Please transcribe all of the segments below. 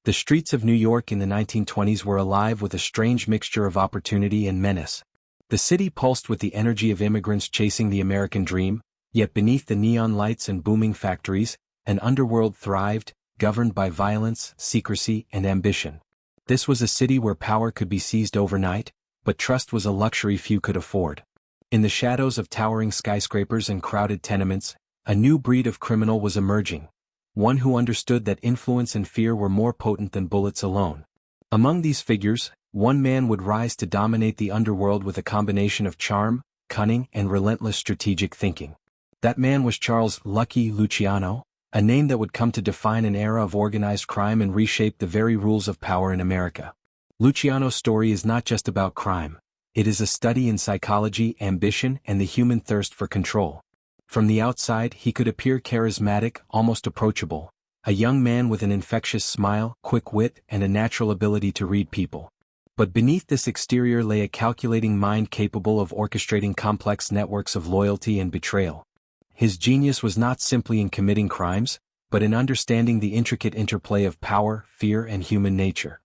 The streets of New York in the 1920s were alive with a strange mixture of opportunity and menace. The city pulsed with the energy of immigrants chasing the American dream, yet beneath the neon lights and booming factories, an underworld thrived, governed by violence, secrecy, and ambition. This was a city where power could be seized overnight, but trust was a luxury few could afford. In the shadows of towering skyscrapers and crowded tenements, a new breed of criminal was emerging, one who understood that influence and fear were more potent than bullets alone. Among these figures, one man would rise to dominate the underworld with a combination of charm, cunning, and relentless strategic thinking. That man was Charles "Lucky" Luciano, a name that would come to define an era of organized crime and reshape the very rules of power in America. Luciano's story is not just about crime. It is a study in psychology, ambition, and the human thirst for control. From the outside, he could appear charismatic, almost approachable, a young man with an infectious smile, quick wit, and a natural ability to read people. But beneath this exterior lay a calculating mind capable of orchestrating complex networks of loyalty and betrayal. His genius was not simply in committing crimes, but in understanding the intricate interplay of power, fear, and human nature.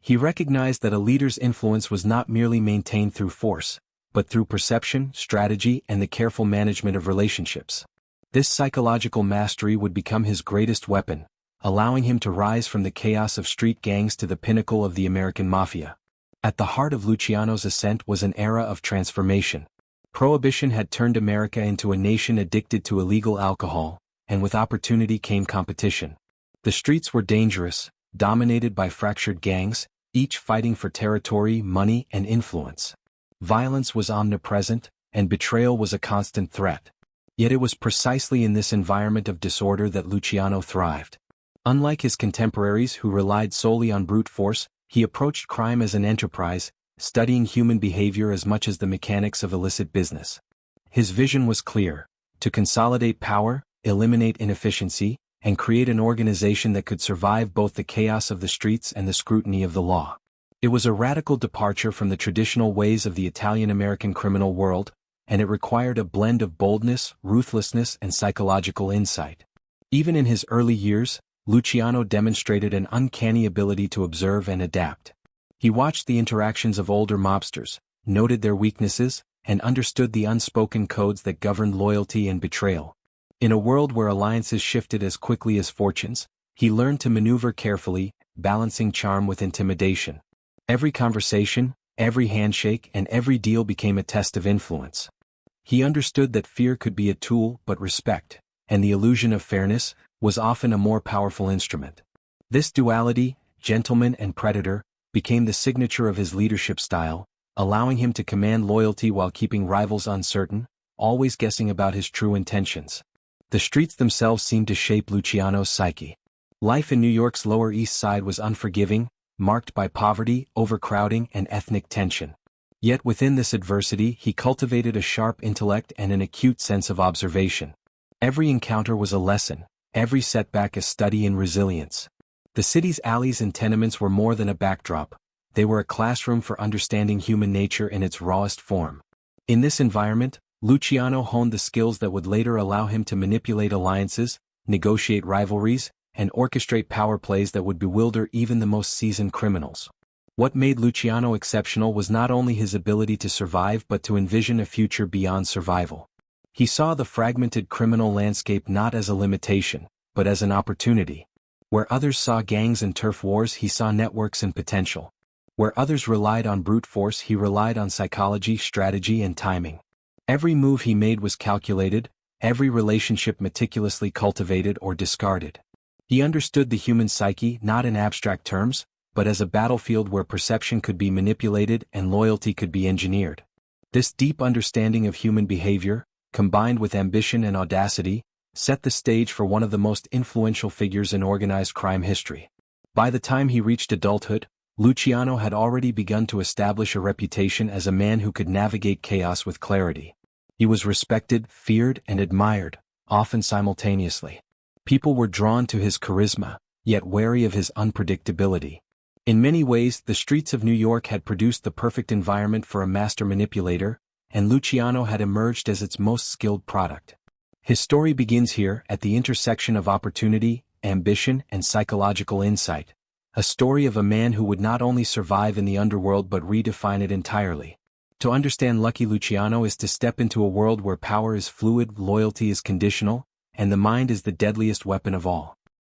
He recognized that a leader's influence was not merely maintained through force, but through perception, strategy, and the careful management of relationships. This psychological mastery would become his greatest weapon, allowing him to rise from the chaos of street gangs to the pinnacle of the American Mafia. At the heart of Luciano's ascent was an era of transformation. Prohibition had turned America into a nation addicted to illegal alcohol, and with opportunity came competition. The streets were dangerous, dominated by fractured gangs, each fighting for territory, money, and influence. Violence was omnipresent, and betrayal was a constant threat. Yet it was precisely in this environment of disorder that Luciano thrived. Unlike his contemporaries who relied solely on brute force, he approached crime as an enterprise, studying human behavior as much as the mechanics of illicit business. His vision was clear: to consolidate power, eliminate inefficiency, and create an organization that could survive both the chaos of the streets and the scrutiny of the law. It was a radical departure from the traditional ways of the Italian-American criminal world, and it required a blend of boldness, ruthlessness, and psychological insight. Even in his early years, Luciano demonstrated an uncanny ability to observe and adapt. He watched the interactions of older mobsters, noted their weaknesses, and understood the unspoken codes that governed loyalty and betrayal. In a world where alliances shifted as quickly as fortunes, he learned to maneuver carefully, balancing charm with intimidation. Every conversation, every handshake, and every deal became a test of influence. He understood that fear could be a tool, but respect, and the illusion of fairness, was often a more powerful instrument. This duality, gentleman and predator, became the signature of his leadership style, allowing him to command loyalty while keeping rivals uncertain, always guessing about his true intentions. The streets themselves seemed to shape Luciano's psyche. Life in New York's Lower East Side was unforgiving, marked by poverty, overcrowding, and ethnic tension. Yet within this adversity he cultivated a sharp intellect and an acute sense of observation. Every encounter was a lesson, every setback a study in resilience. The city's alleys and tenements were more than a backdrop, they were a classroom for understanding human nature in its rawest form. In this environment, Luciano honed the skills that would later allow him to manipulate alliances, negotiate rivalries, and orchestrate power plays that would bewilder even the most seasoned criminals. What made Luciano exceptional was not only his ability to survive but to envision a future beyond survival. He saw the fragmented criminal landscape not as a limitation, but as an opportunity. Where others saw gangs and turf wars, he saw networks and potential. Where others relied on brute force, he relied on psychology, strategy, and timing. Every move he made was calculated, every relationship meticulously cultivated or discarded. He understood the human psyche not in abstract terms, but as a battlefield where perception could be manipulated and loyalty could be engineered. This deep understanding of human behavior, combined with ambition and audacity, set the stage for one of the most influential figures in organized crime history. By the time he reached adulthood, Luciano had already begun to establish a reputation as a man who could navigate chaos with clarity. He was respected, feared, and admired, often simultaneously. People were drawn to his charisma, yet wary of his unpredictability. In many ways, the streets of New York had produced the perfect environment for a master manipulator, and Luciano had emerged as its most skilled product. His story begins here, at the intersection of opportunity, ambition, and psychological insight, a story of a man who would not only survive in the underworld but redefine it entirely. To understand Lucky Luciano is to step into a world where power is fluid, loyalty is conditional, and the mind is the deadliest weapon of all.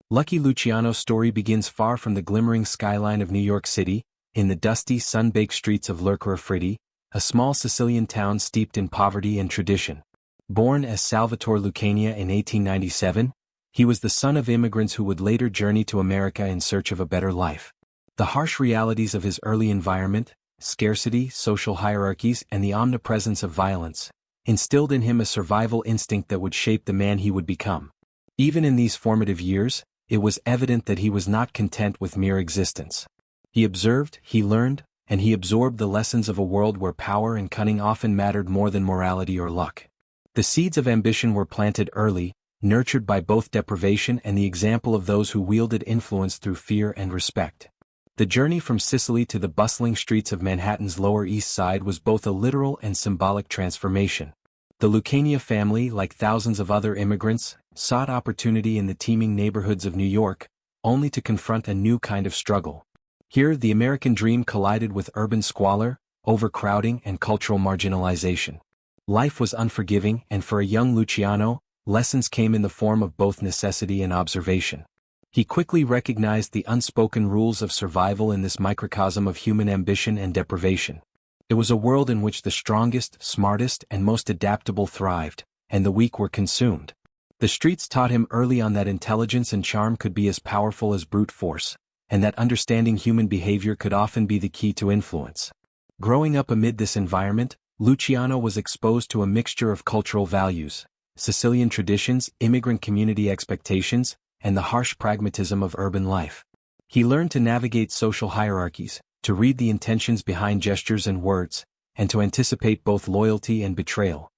Lucky Luciano's story begins far from the glimmering skyline of New York City, in the dusty, sun-baked streets of Lercara Fritti, a small Sicilian town steeped in poverty and tradition. Born as Salvatore Lucania in 1897, he was the son of immigrants who would later journey to America in search of a better life. The harsh realities of his early environment, scarcity, social hierarchies, and the omnipresence of violence, instilled in him a survival instinct that would shape the man he would become. Even in these formative years, it was evident that he was not content with mere existence. He observed, he learned, and he absorbed the lessons of a world where power and cunning often mattered more than morality or luck. The seeds of ambition were planted early, nurtured by both deprivation and the example of those who wielded influence through fear and respect. The journey from Sicily to the bustling streets of Manhattan's Lower East Side was both a literal and symbolic transformation. The Lucania family, like thousands of other immigrants, sought opportunity in the teeming neighborhoods of New York, only to confront a new kind of struggle. Here, the American dream collided with urban squalor, overcrowding, and cultural marginalization. Life was unforgiving, and for a young Luciano, lessons came in the form of both necessity and observation. He quickly recognized the unspoken rules of survival in this microcosm of human ambition and deprivation. It was a world in which the strongest, smartest, and most adaptable thrived, and the weak were consumed. The streets taught him early on that intelligence and charm could be as powerful as brute force, and that understanding human behavior could often be the key to influence. Growing up amid this environment, Luciano was exposed to a mixture of cultural values, Sicilian traditions, immigrant community expectations, and the harsh pragmatism of urban life. He learned to navigate social hierarchies, to read the intentions behind gestures and words, and to anticipate both loyalty and betrayal.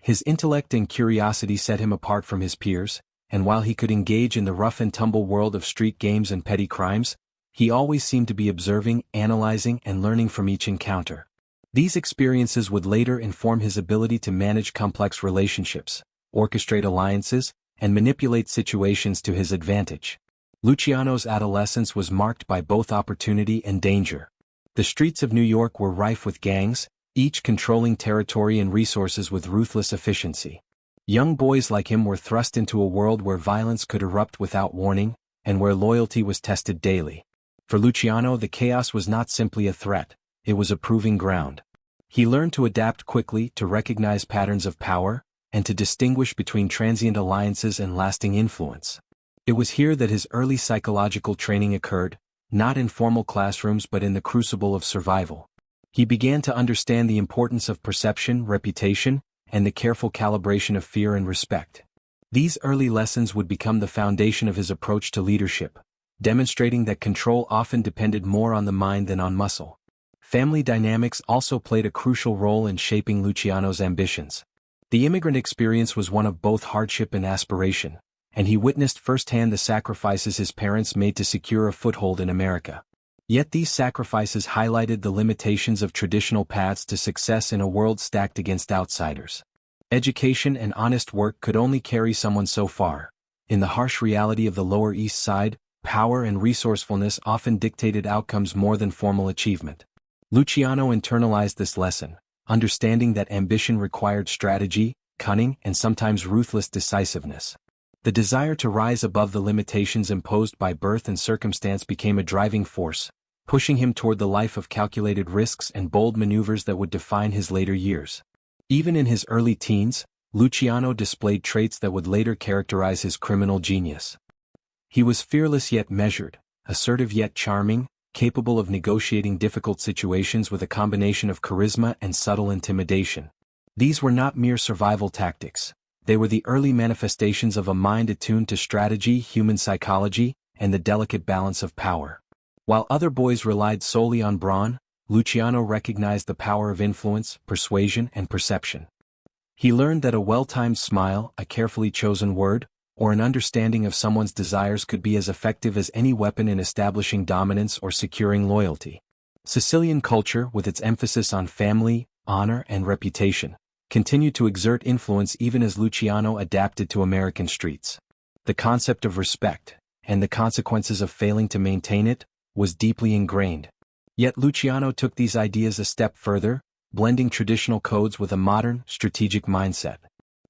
His intellect and curiosity set him apart from his peers, and while he could engage in the rough-and-tumble world of street games and petty crimes, he always seemed to be observing, analyzing, and learning from each encounter. These experiences would later inform his ability to manage complex relationships, orchestrate alliances, and manipulate situations to his advantage. Luciano's adolescence was marked by both opportunity and danger. The streets of New York were rife with gangs, each controlling territory and resources with ruthless efficiency. Young boys like him were thrust into a world where violence could erupt without warning, and where loyalty was tested daily. For Luciano, the chaos was not simply a threat, it was a proving ground. He learned to adapt quickly, to recognize patterns of power, and to distinguish between transient alliances and lasting influence. It was here that his early psychological training occurred, not in formal classrooms but in the crucible of survival. He began to understand the importance of perception, reputation, and the careful calibration of fear and respect. These early lessons would become the foundation of his approach to leadership, demonstrating that control often depended more on the mind than on muscle. Family dynamics also played a crucial role in shaping Luciano's ambitions. The immigrant experience was one of both hardship and aspiration, and he witnessed firsthand the sacrifices his parents made to secure a foothold in America. Yet these sacrifices highlighted the limitations of traditional paths to success in a world stacked against outsiders. Education and honest work could only carry someone so far. In the harsh reality of the Lower East Side, power and resourcefulness often dictated outcomes more than formal achievement. Luciano internalized this lesson, understanding that ambition required strategy, cunning, and sometimes ruthless decisiveness. The desire to rise above the limitations imposed by birth and circumstance became a driving force, pushing him toward the life of calculated risks and bold maneuvers that would define his later years. Even in his early teens, Luciano displayed traits that would later characterize his criminal genius. He was fearless yet measured, assertive yet charming, capable of negotiating difficult situations with a combination of charisma and subtle intimidation. These were not mere survival tactics. They were the early manifestations of a mind attuned to strategy, human psychology, and the delicate balance of power. While other boys relied solely on brawn, Luciano recognized the power of influence, persuasion, and perception. He learned that a well-timed smile, a carefully chosen word, or an understanding of someone's desires could be as effective as any weapon in establishing dominance or securing loyalty. Sicilian culture, with its emphasis on family, honor, and reputation, continued to exert influence even as Luciano adapted to American streets. The concept of respect, and the consequences of failing to maintain it, was deeply ingrained. Yet Luciano took these ideas a step further, blending traditional codes with a modern, strategic mindset.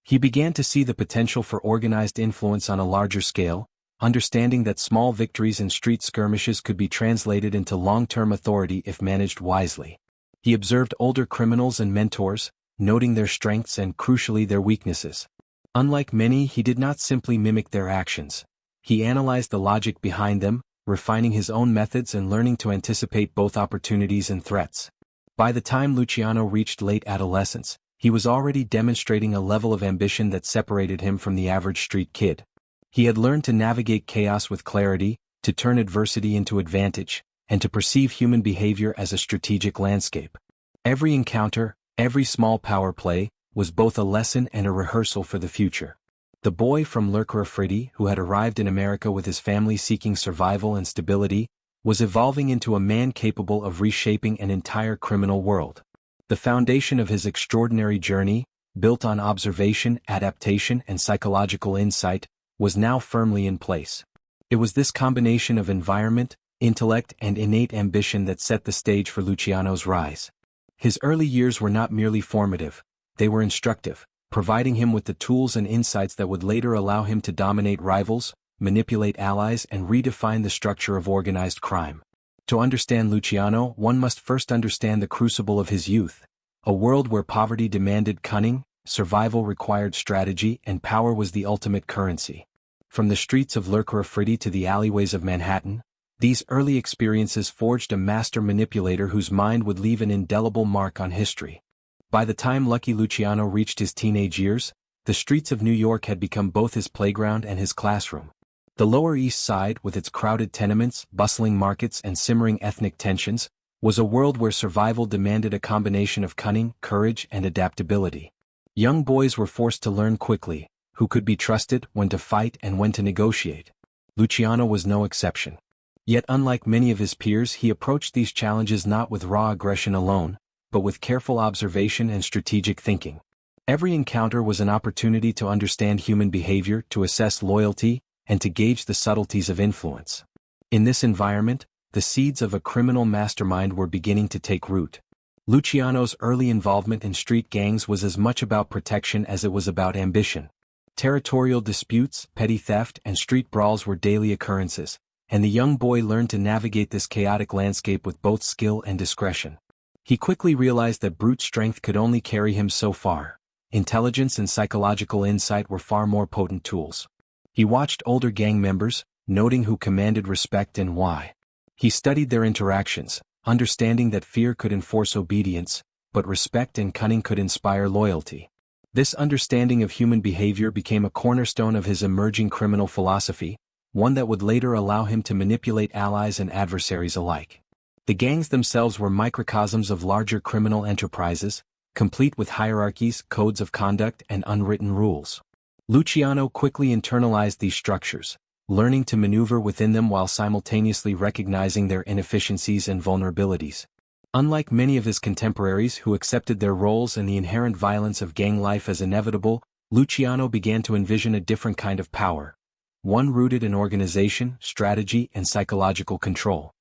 He began to see the potential for organized influence on a larger scale, understanding that small victories in street skirmishes could be translated into long-term authority if managed wisely. He observed older criminals and mentors, noting their strengths and crucially their weaknesses. Unlike many, he did not simply mimic their actions. He analyzed the logic behind them, refining his own methods and learning to anticipate both opportunities and threats. By the time Luciano reached late adolescence, he was already demonstrating a level of ambition that separated him from the average street kid. He had learned to navigate chaos with clarity, to turn adversity into advantage, and to perceive human behavior as a strategic landscape. Every encounter, every small power play, was both a lesson and a rehearsal for the future. The boy from Lercora, who had arrived in America with his family seeking survival and stability, was evolving into a man capable of reshaping an entire criminal world. The foundation of his extraordinary journey, built on observation, adaptation, and psychological insight, was now firmly in place. It was this combination of environment, intellect, and innate ambition that set the stage for Luciano's rise. His early years were not merely formative, they were instructive, providing him with the tools and insights that would later allow him to dominate rivals, manipulate allies, and redefine the structure of organized crime. To understand Luciano, one must first understand the crucible of his youth, a world where poverty demanded cunning, survival required strategy, and power was the ultimate currency. From the streets of Lercora to the alleyways of Manhattan, these early experiences forged a master manipulator whose mind would leave an indelible mark on history. By the time Lucky Luciano reached his teenage years, the streets of New York had become both his playground and his classroom. The Lower East Side, with its crowded tenements, bustling markets, and simmering ethnic tensions, was a world where survival demanded a combination of cunning, courage, and adaptability. Young boys were forced to learn quickly who could be trusted, when to fight, and when to negotiate. Luciano was no exception. Yet unlike many of his peers, he approached these challenges not with raw aggression alone, but with careful observation and strategic thinking. Every encounter was an opportunity to understand human behavior, to assess loyalty, and to gauge the subtleties of influence. In this environment, the seeds of a criminal mastermind were beginning to take root. Luciano's early involvement in street gangs was as much about protection as it was about ambition. Territorial disputes, petty theft, and street brawls were daily occurrences, and the young boy learned to navigate this chaotic landscape with both skill and discretion. He quickly realized that brute strength could only carry him so far. Intelligence and psychological insight were far more potent tools. He watched older gang members, noting who commanded respect and why. He studied their interactions, understanding that fear could enforce obedience, but respect and cunning could inspire loyalty. This understanding of human behavior became a cornerstone of his emerging criminal philosophy, one that would later allow him to manipulate allies and adversaries alike. The gangs themselves were microcosms of larger criminal enterprises, complete with hierarchies, codes of conduct, and unwritten rules. Luciano quickly internalized these structures, learning to maneuver within them while simultaneously recognizing their inefficiencies and vulnerabilities. Unlike many of his contemporaries who accepted their roles and the inherent violence of gang life as inevitable, Luciano began to envision a different kind of power, one rooted in organization, strategy, and psychological control.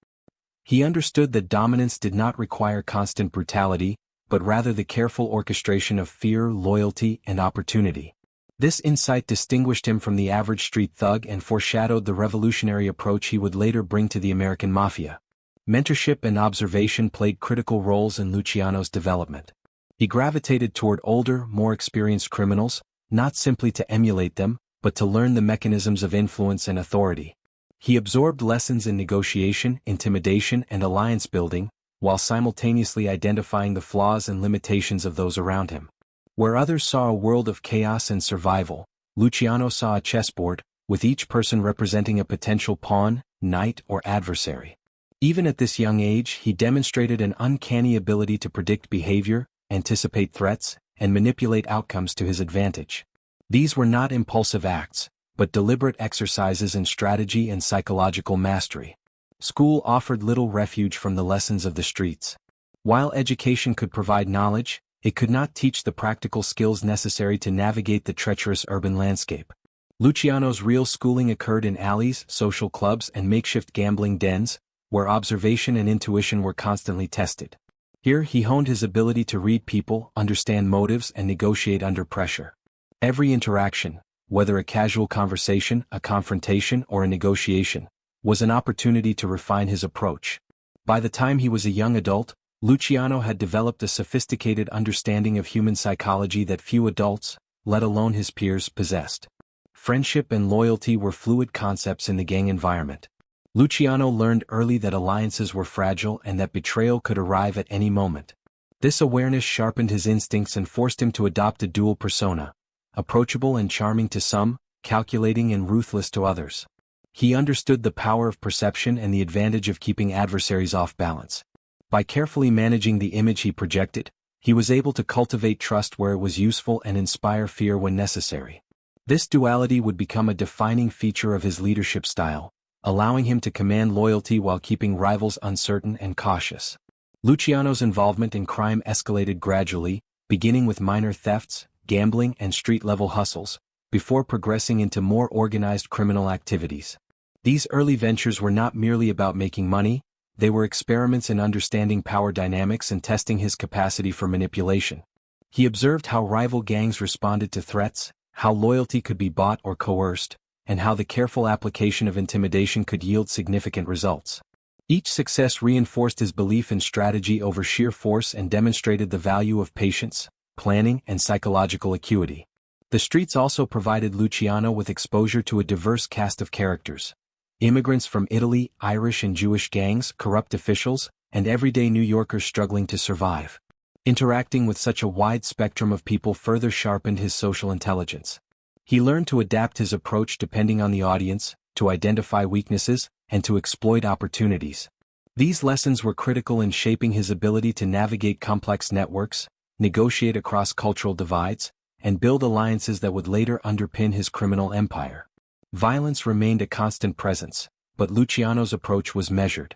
He understood that dominance did not require constant brutality, but rather the careful orchestration of fear, loyalty, and opportunity. This insight distinguished him from the average street thug and foreshadowed the revolutionary approach he would later bring to the American Mafia. Mentorship and observation played critical roles in Luciano's development. He gravitated toward older, more experienced criminals, not simply to emulate them, but to learn the mechanisms of influence and authority. He absorbed lessons in negotiation, intimidation, and alliance building, while simultaneously identifying the flaws and limitations of those around him. Where others saw a world of chaos and survival, Luciano saw a chessboard, with each person representing a potential pawn, knight, or adversary. Even at this young age, he demonstrated an uncanny ability to predict behavior, anticipate threats, and manipulate outcomes to his advantage. These were not impulsive acts, but deliberate exercises in strategy and psychological mastery. School offered little refuge from the lessons of the streets. While education could provide knowledge, it could not teach the practical skills necessary to navigate the treacherous urban landscape. Luciano's real schooling occurred in alleys, social clubs, and makeshift gambling dens, where observation and intuition were constantly tested. Here he honed his ability to read people, understand motives, and negotiate under pressure. Every interaction, whether a casual conversation, a confrontation, or a negotiation, was an opportunity to refine his approach. By the time he was a young adult, Luciano had developed a sophisticated understanding of human psychology that few adults, let alone his peers, possessed. Friendship and loyalty were fluid concepts in the gang environment. Luciano learned early that alliances were fragile and that betrayal could arrive at any moment. This awareness sharpened his instincts and forced him to adopt a dual persona, approachable and charming to some, calculating and ruthless to others. He understood the power of perception and the advantage of keeping adversaries off balance. By carefully managing the image he projected, he was able to cultivate trust where it was useful and inspire fear when necessary. This duality would become a defining feature of his leadership style, allowing him to command loyalty while keeping rivals uncertain and cautious. Luciano's involvement in crime escalated gradually, beginning with minor thefts, gambling, and street-level hustles, before progressing into more organized criminal activities. These early ventures were not merely about making money, they were experiments in understanding power dynamics and testing his capacity for manipulation. He observed how rival gangs responded to threats, how loyalty could be bought or coerced, and how the careful application of intimidation could yield significant results. Each success reinforced his belief in strategy over sheer force and demonstrated the value of patience, planning, and psychological acuity. The streets also provided Luciano with exposure to a diverse cast of characters. Immigrants from Italy, Irish and Jewish gangs, corrupt officials, and everyday New Yorkers struggling to survive. Interacting with such a wide spectrum of people further sharpened his social intelligence. He learned to adapt his approach depending on the audience, to identify weaknesses, and to exploit opportunities. These lessons were critical in shaping his ability to navigate complex networks, negotiate across cultural divides, and build alliances that would later underpin his criminal empire. Violence remained a constant presence, but Luciano's approach was measured.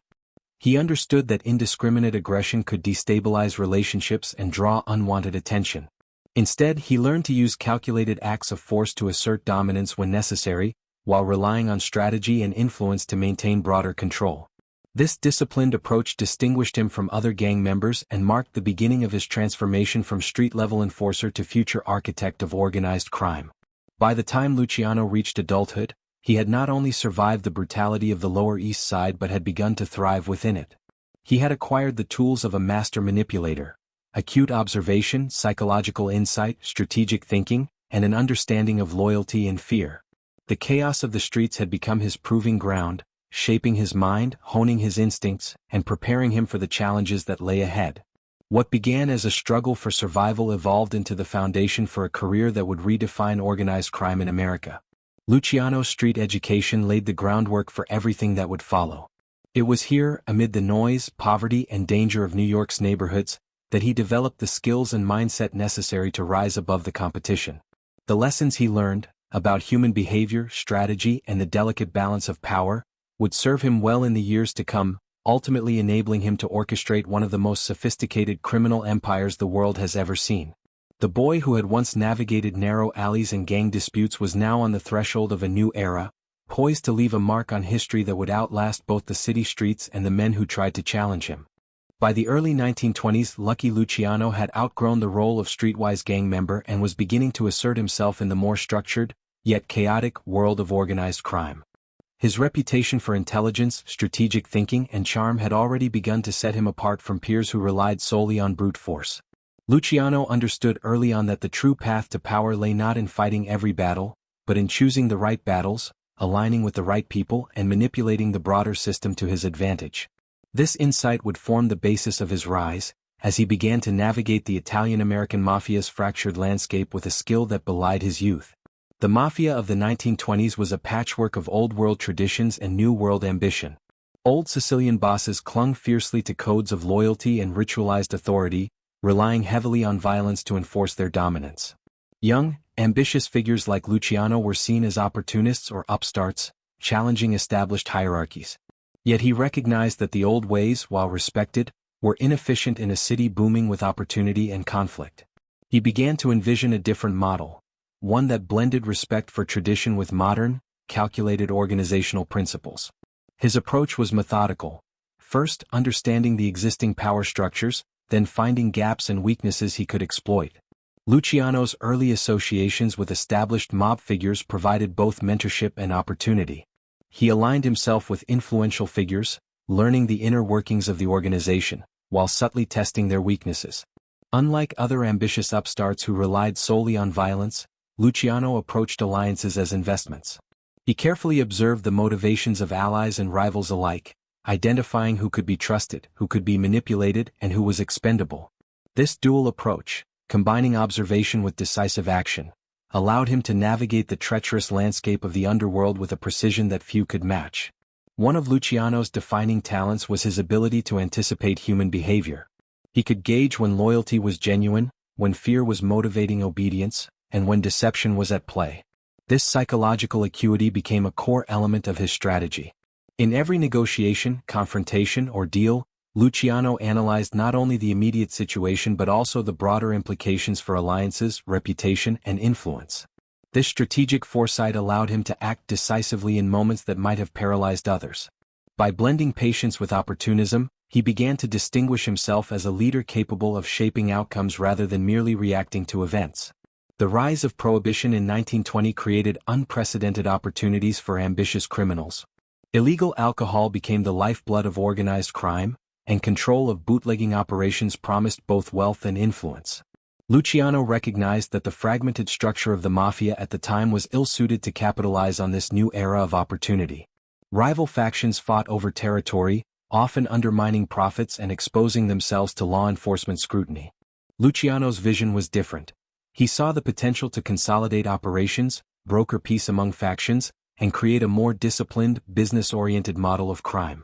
He understood that indiscriminate aggression could destabilize relationships and draw unwanted attention. Instead, he learned to use calculated acts of force to assert dominance when necessary, while relying on strategy and influence to maintain broader control. This disciplined approach distinguished him from other gang members and marked the beginning of his transformation from street-level enforcer to future architect of organized crime. By the time Luciano reached adulthood, he had not only survived the brutality of the Lower East Side but had begun to thrive within it. He had acquired the tools of a master manipulator: acute observation, psychological insight, strategic thinking, and an understanding of loyalty and fear. The chaos of the streets had become his proving ground, shaping his mind, honing his instincts, and preparing him for the challenges that lay ahead. What began as a struggle for survival evolved into the foundation for a career that would redefine organized crime in America. Luciano's street education laid the groundwork for everything that would follow. It was here, amid the noise, poverty, and danger of New York's neighborhoods, that he developed the skills and mindset necessary to rise above the competition. The lessons he learned, about human behavior, strategy, and the delicate balance of power, would serve him well in the years to come, ultimately enabling him to orchestrate one of the most sophisticated criminal empires the world has ever seen. The boy who had once navigated narrow alleys and gang disputes was now on the threshold of a new era, poised to leave a mark on history that would outlast both the city streets and the men who tried to challenge him. By the early 1920s, Lucky Luciano had outgrown the role of streetwise gang member and was beginning to assert himself in the more structured, yet chaotic, world of organized crime. His reputation for intelligence, strategic thinking, and charm had already begun to set him apart from peers who relied solely on brute force. Luciano understood early on that the true path to power lay not in fighting every battle, but in choosing the right battles, aligning with the right people, and manipulating the broader system to his advantage. This insight would form the basis of his rise, as he began to navigate the Italian-American Mafia's fractured landscape with a skill that belied his youth. The Mafia of the 1920s was a patchwork of old-world traditions and new-world ambition. Old Sicilian bosses clung fiercely to codes of loyalty and ritualized authority, relying heavily on violence to enforce their dominance. Young, ambitious figures like Luciano were seen as opportunists or upstarts, challenging established hierarchies. Yet he recognized that the old ways, while respected, were inefficient in a city booming with opportunity and conflict. He began to envision a different model, one that blended respect for tradition with modern, calculated organizational principles. His approach was methodical, First, understanding the existing power structures, then finding gaps and weaknesses he could exploit. Luciano's early associations with established mob figures provided both mentorship and opportunity. He aligned himself with influential figures, learning the inner workings of the organization, while subtly testing their weaknesses. Unlike other ambitious upstarts who relied solely on violence, Luciano approached alliances as investments. He carefully observed the motivations of allies and rivals alike, identifying who could be trusted, who could be manipulated, and who was expendable. This dual approach, combining observation with decisive action, allowed him to navigate the treacherous landscape of the underworld with a precision that few could match. One of Luciano's defining talents was his ability to anticipate human behavior. He could gauge when loyalty was genuine, when fear was motivating obedience, and when deception was at play. This psychological acuity became a core element of his strategy. In every negotiation, confrontation, or deal, Luciano analyzed not only the immediate situation but also the broader implications for alliances, reputation, and influence. This strategic foresight allowed him to act decisively in moments that might have paralyzed others. By blending patience with opportunism, he began to distinguish himself as a leader capable of shaping outcomes rather than merely reacting to events. The rise of prohibition in 1920 created unprecedented opportunities for ambitious criminals. Illegal alcohol became the lifeblood of organized crime, and control of bootlegging operations promised both wealth and influence. Luciano recognized that the fragmented structure of the Mafia at the time was ill-suited to capitalize on this new era of opportunity. Rival factions fought over territory, often undermining profits and exposing themselves to law enforcement scrutiny. Luciano's vision was different. He saw the potential to consolidate operations, broker peace among factions, and create a more disciplined, business-oriented model of crime.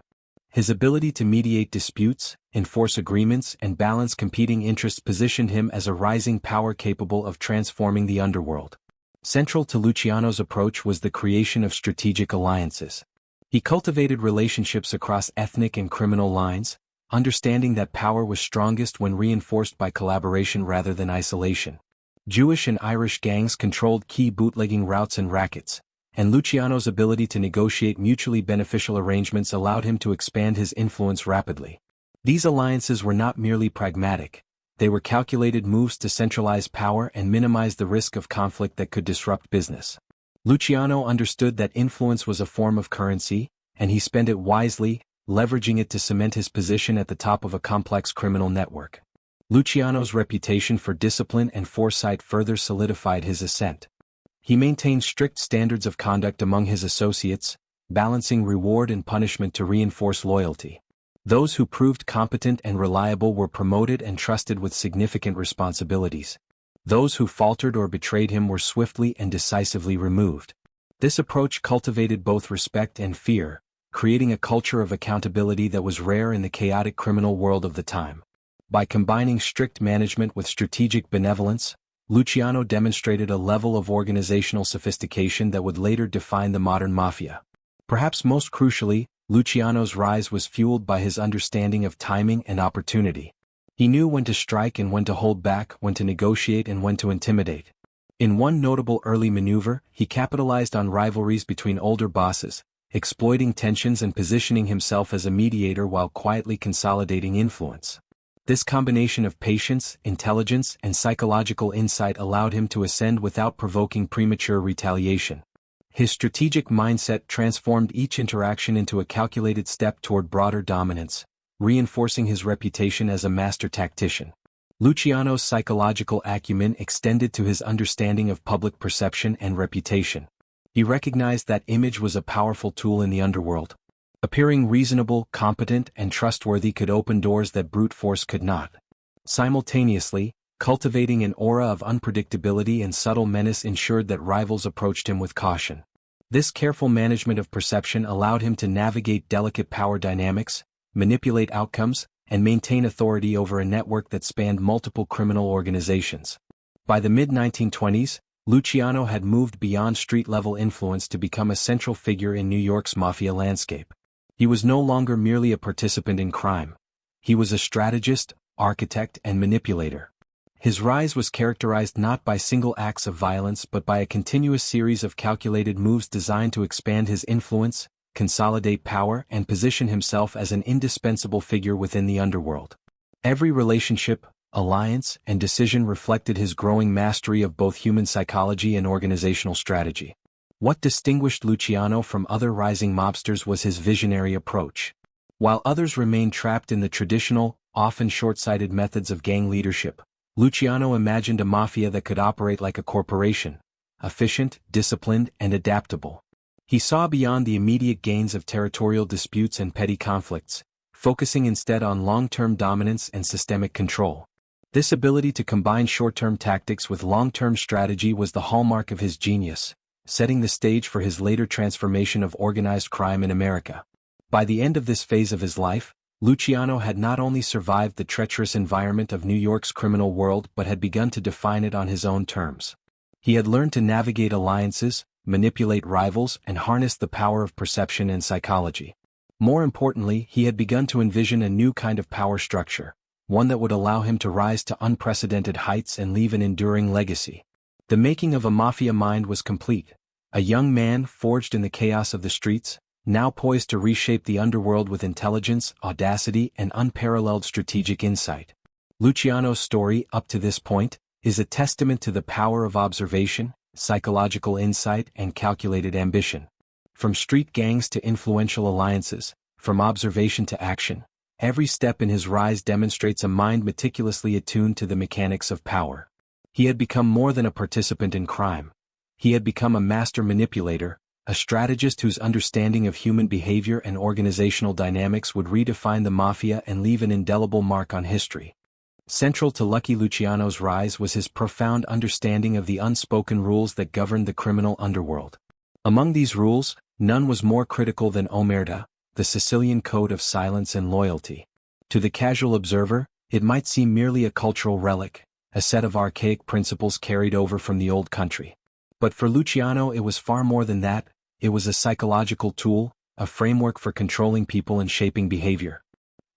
His ability to mediate disputes, enforce agreements, and balance competing interests positioned him as a rising power capable of transforming the underworld. Central to Luciano's approach was the creation of strategic alliances. He cultivated relationships across ethnic and criminal lines, understanding that power was strongest when reinforced by collaboration rather than isolation. Jewish and Irish gangs controlled key bootlegging routes and rackets, and Luciano's ability to negotiate mutually beneficial arrangements allowed him to expand his influence rapidly. These alliances were not merely pragmatic, they were calculated moves to centralize power and minimize the risk of conflict that could disrupt business. Luciano understood that influence was a form of currency, and he spent it wisely, leveraging it to cement his position at the top of a complex criminal network. Luciano's reputation for discipline and foresight further solidified his ascent. He maintained strict standards of conduct among his associates, balancing reward and punishment to reinforce loyalty. Those who proved competent and reliable were promoted and trusted with significant responsibilities. Those who faltered or betrayed him were swiftly and decisively removed. This approach cultivated both respect and fear, creating a culture of accountability that was rare in the chaotic criminal world of the time. By combining strict management with strategic benevolence, Luciano demonstrated a level of organizational sophistication that would later define the modern mafia. Perhaps most crucially, Luciano's rise was fueled by his understanding of timing and opportunity. He knew when to strike and when to hold back, when to negotiate and when to intimidate. In one notable early maneuver, he capitalized on rivalries between older bosses, exploiting tensions and positioning himself as a mediator while quietly consolidating influence. This combination of patience, intelligence, and psychological insight allowed him to ascend without provoking premature retaliation. His strategic mindset transformed each interaction into a calculated step toward broader dominance, reinforcing his reputation as a master tactician. Luciano's psychological acumen extended to his understanding of public perception and reputation. He recognized that image was a powerful tool in the underworld. Appearing reasonable, competent, and trustworthy could open doors that brute force could not. Simultaneously, cultivating an aura of unpredictability and subtle menace ensured that rivals approached him with caution. This careful management of perception allowed him to navigate delicate power dynamics, manipulate outcomes, and maintain authority over a network that spanned multiple criminal organizations. By the mid-1920s, Luciano had moved beyond street-level influence to become a central figure in New York's mafia landscape. He was no longer merely a participant in crime. He was a strategist, architect, and manipulator. His rise was characterized not by single acts of violence but by a continuous series of calculated moves designed to expand his influence, consolidate power and position himself as an indispensable figure within the underworld. Every relationship, alliance, and decision reflected his growing mastery of both human psychology and organizational strategy. What distinguished Luciano from other rising mobsters was his visionary approach. While others remained trapped in the traditional, often short-sighted methods of gang leadership, Luciano imagined a mafia that could operate like a corporation, efficient, disciplined, and adaptable. He saw beyond the immediate gains of territorial disputes and petty conflicts, focusing instead on long-term dominance and systemic control. This ability to combine short-term tactics with long-term strategy was the hallmark of his genius, setting the stage for his later transformation of organized crime in America. By the end of this phase of his life, Luciano had not only survived the treacherous environment of New York's criminal world but had begun to define it on his own terms. He had learned to navigate alliances, manipulate rivals, and harness the power of perception and psychology. More importantly, he had begun to envision a new kind of power structure, one that would allow him to rise to unprecedented heights and leave an enduring legacy. The making of a mafia mind was complete, a young man forged in the chaos of the streets, now poised to reshape the underworld with intelligence, audacity, and unparalleled strategic insight. Luciano's story, up to this point, is a testament to the power of observation, psychological insight, and calculated ambition. From street gangs to influential alliances, from observation to action, every step in his rise demonstrates a mind meticulously attuned to the mechanics of power. He had become more than a participant in crime. He had become a master manipulator, a strategist whose understanding of human behavior and organizational dynamics would redefine the mafia and leave an indelible mark on history. Central to Lucky Luciano's rise was his profound understanding of the unspoken rules that governed the criminal underworld. Among these rules, none was more critical than omerta, the Sicilian code of silence and loyalty. To the casual observer, it might seem merely a cultural relic, a set of archaic principles carried over from the old country. But for Luciano it was far more than that. It was a psychological tool, a framework for controlling people and shaping behavior.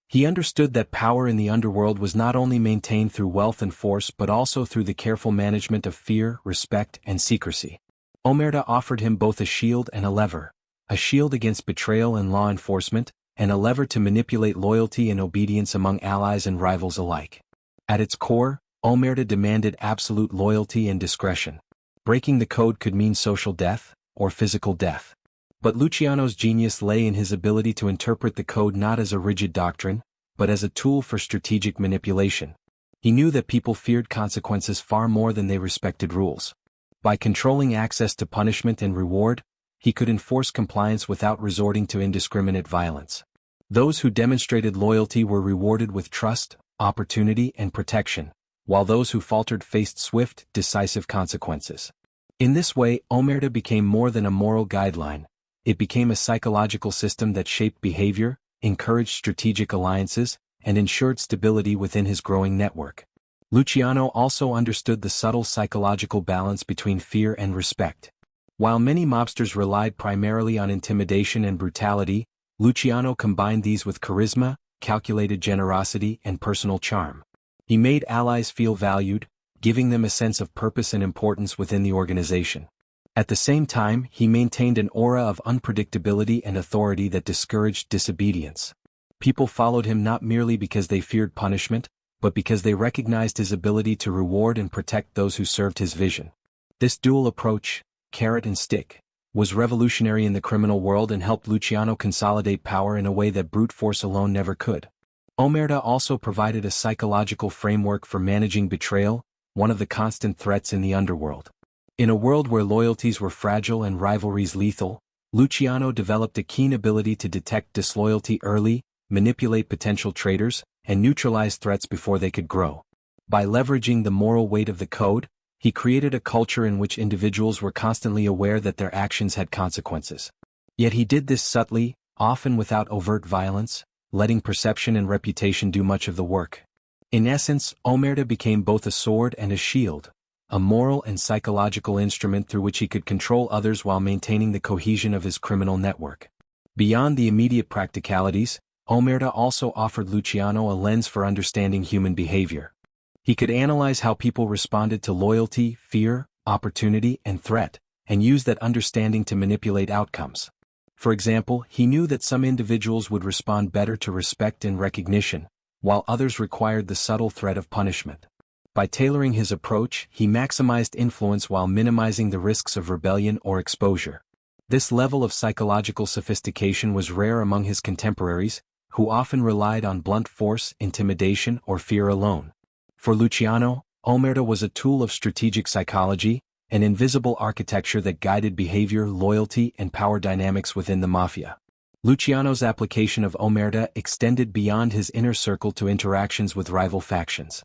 He understood that power in the underworld was not only maintained through wealth and force but also through the careful management of fear, respect, and secrecy. Omerta offered him both a shield and a lever, a shield against betrayal and law enforcement, and a lever to manipulate loyalty and obedience among allies and rivals alike. At its core, Omerta demanded absolute loyalty and discretion. Breaking the code could mean social death, or physical death. But Luciano's genius lay in his ability to interpret the code not as a rigid doctrine, but as a tool for strategic manipulation. He knew that people feared consequences far more than they respected rules. By controlling access to punishment and reward, he could enforce compliance without resorting to indiscriminate violence. Those who demonstrated loyalty were rewarded with trust, opportunity, and protection, while those who faltered faced swift, decisive consequences. In this way, omerta became more than a moral guideline. It became a psychological system that shaped behavior, encouraged strategic alliances, and ensured stability within his growing network. Luciano also understood the subtle psychological balance between fear and respect. While many mobsters relied primarily on intimidation and brutality, Luciano combined these with charisma, calculated generosity, and personal charm. He made allies feel valued, giving them a sense of purpose and importance within the organization. At the same time, he maintained an aura of unpredictability and authority that discouraged disobedience. People followed him not merely because they feared punishment, but because they recognized his ability to reward and protect those who served his vision. This dual approach, carrot and stick, was revolutionary in the criminal world and helped Luciano consolidate power in a way that brute force alone never could. Omerta also provided a psychological framework for managing betrayal, one of the constant threats in the underworld. In a world where loyalties were fragile and rivalries lethal, Luciano developed a keen ability to detect disloyalty early, manipulate potential traitors, and neutralize threats before they could grow. By leveraging the moral weight of the code, he created a culture in which individuals were constantly aware that their actions had consequences. Yet he did this subtly, often without overt violence, letting perception and reputation do much of the work. In essence, omerta became both a sword and a shield, a moral and psychological instrument through which he could control others while maintaining the cohesion of his criminal network. Beyond the immediate practicalities, omerta also offered Luciano a lens for understanding human behavior. He could analyze how people responded to loyalty, fear, opportunity, and threat, and use that understanding to manipulate outcomes. For example, he knew that some individuals would respond better to respect and recognition, while others required the subtle threat of punishment. By tailoring his approach, he maximized influence while minimizing the risks of rebellion or exposure. This level of psychological sophistication was rare among his contemporaries, who often relied on blunt force, intimidation, or fear alone. For Luciano, omerta was a tool of strategic psychology, an invisible architecture that guided behavior, loyalty, and power dynamics within the Mafia. Luciano's application of omerta extended beyond his inner circle to interactions with rival factions.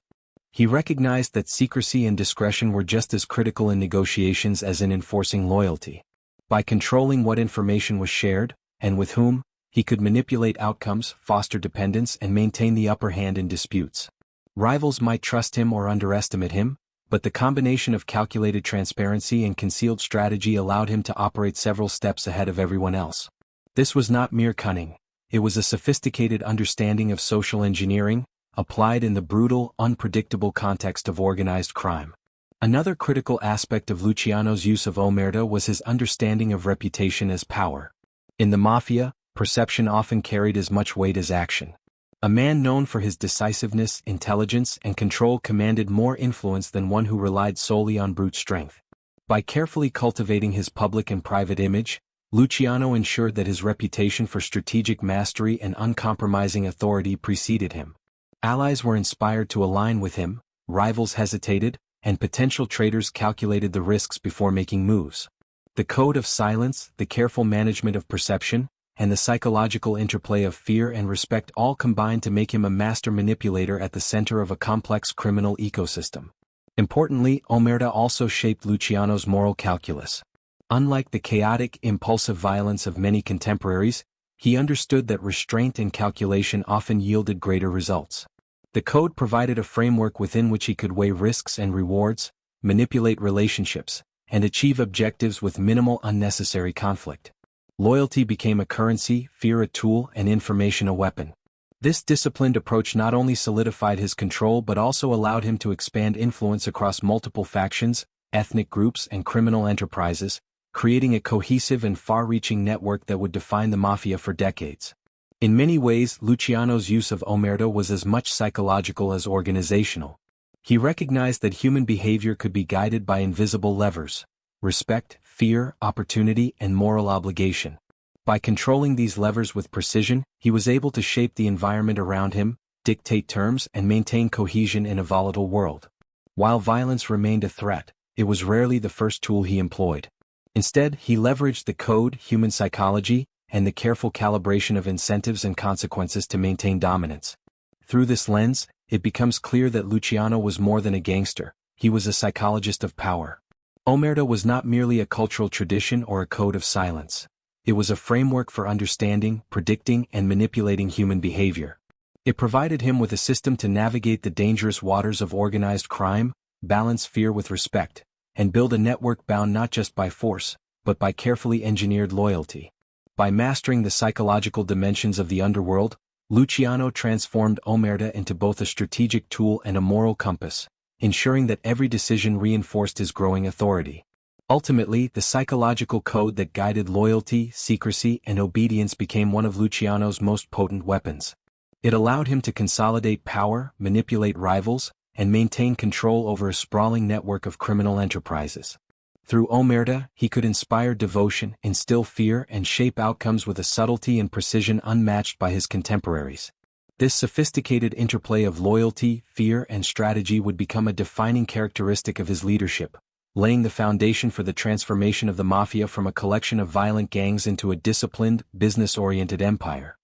He recognized that secrecy and discretion were just as critical in negotiations as in enforcing loyalty. By controlling what information was shared, and with whom, he could manipulate outcomes, foster dependence, and maintain the upper hand in disputes. Rivals might trust him or underestimate him, but the combination of calculated transparency and concealed strategy allowed him to operate several steps ahead of everyone else. This was not mere cunning, it was a sophisticated understanding of social engineering, applied in the brutal, unpredictable context of organized crime. Another critical aspect of Luciano's use of omerta was his understanding of reputation as power. In the Mafia, perception often carried as much weight as action. A man known for his decisiveness, intelligence, and control commanded more influence than one who relied solely on brute strength. By carefully cultivating his public and private image, Luciano ensured that his reputation for strategic mastery and uncompromising authority preceded him. Allies were inspired to align with him, rivals hesitated, and potential traitors calculated the risks before making moves. The code of silence, the careful management of perception, and the psychological interplay of fear and respect all combined to make him a master manipulator at the center of a complex criminal ecosystem. Importantly, omerta also shaped Luciano's moral calculus. Unlike the chaotic, impulsive violence of many contemporaries, he understood that restraint and calculation often yielded greater results. The code provided a framework within which he could weigh risks and rewards, manipulate relationships, and achieve objectives with minimal unnecessary conflict. Loyalty became a currency, fear a tool, and information a weapon. This disciplined approach not only solidified his control but also allowed him to expand influence across multiple factions, ethnic groups, and criminal enterprises, creating a cohesive and far-reaching network that would define the Mafia for decades. In many ways, Luciano's use of omerta was as much psychological as organizational. He recognized that human behavior could be guided by invisible levers: respect, fear, opportunity, and moral obligation. By controlling these levers with precision, he was able to shape the environment around him, dictate terms, and maintain cohesion in a volatile world. While violence remained a threat, it was rarely the first tool he employed. Instead, he leveraged the code, human psychology, and the careful calibration of incentives and consequences to maintain dominance. Through this lens, it becomes clear that Luciano was more than a gangster, he was a psychologist of power. Omerta was not merely a cultural tradition or a code of silence. It was a framework for understanding, predicting, and manipulating human behavior. It provided him with a system to navigate the dangerous waters of organized crime, balance fear with respect, and build a network bound not just by force, but by carefully engineered loyalty. By mastering the psychological dimensions of the underworld, Luciano transformed omerta into both a strategic tool and a moral compass, ensuring that every decision reinforced his growing authority. Ultimately, the psychological code that guided loyalty, secrecy, and obedience became one of Luciano's most potent weapons. It allowed him to consolidate power, manipulate rivals, and maintain control over a sprawling network of criminal enterprises. Through omerta, he could inspire devotion, instill fear, and shape outcomes with a subtlety and precision unmatched by his contemporaries. This sophisticated interplay of loyalty, fear, and strategy would become a defining characteristic of his leadership, laying the foundation for the transformation of the Mafia from a collection of violent gangs into a disciplined, business-oriented empire.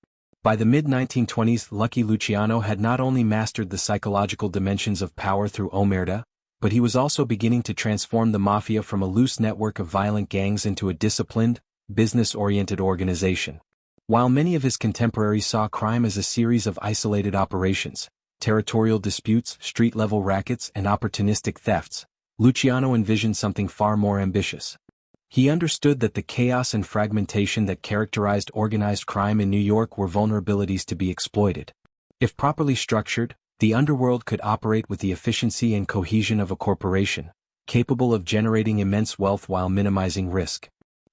By the mid-1920s, Lucky Luciano had not only mastered the psychological dimensions of power through omerta, but he was also beginning to transform the Mafia from a loose network of violent gangs into a disciplined, business-oriented organization. While many of his contemporaries saw crime as a series of isolated operations, territorial disputes, street-level rackets, and opportunistic thefts, Luciano envisioned something far more ambitious. He understood that the chaos and fragmentation that characterized organized crime in New York were vulnerabilities to be exploited. If properly structured, the underworld could operate with the efficiency and cohesion of a corporation, capable of generating immense wealth while minimizing risk.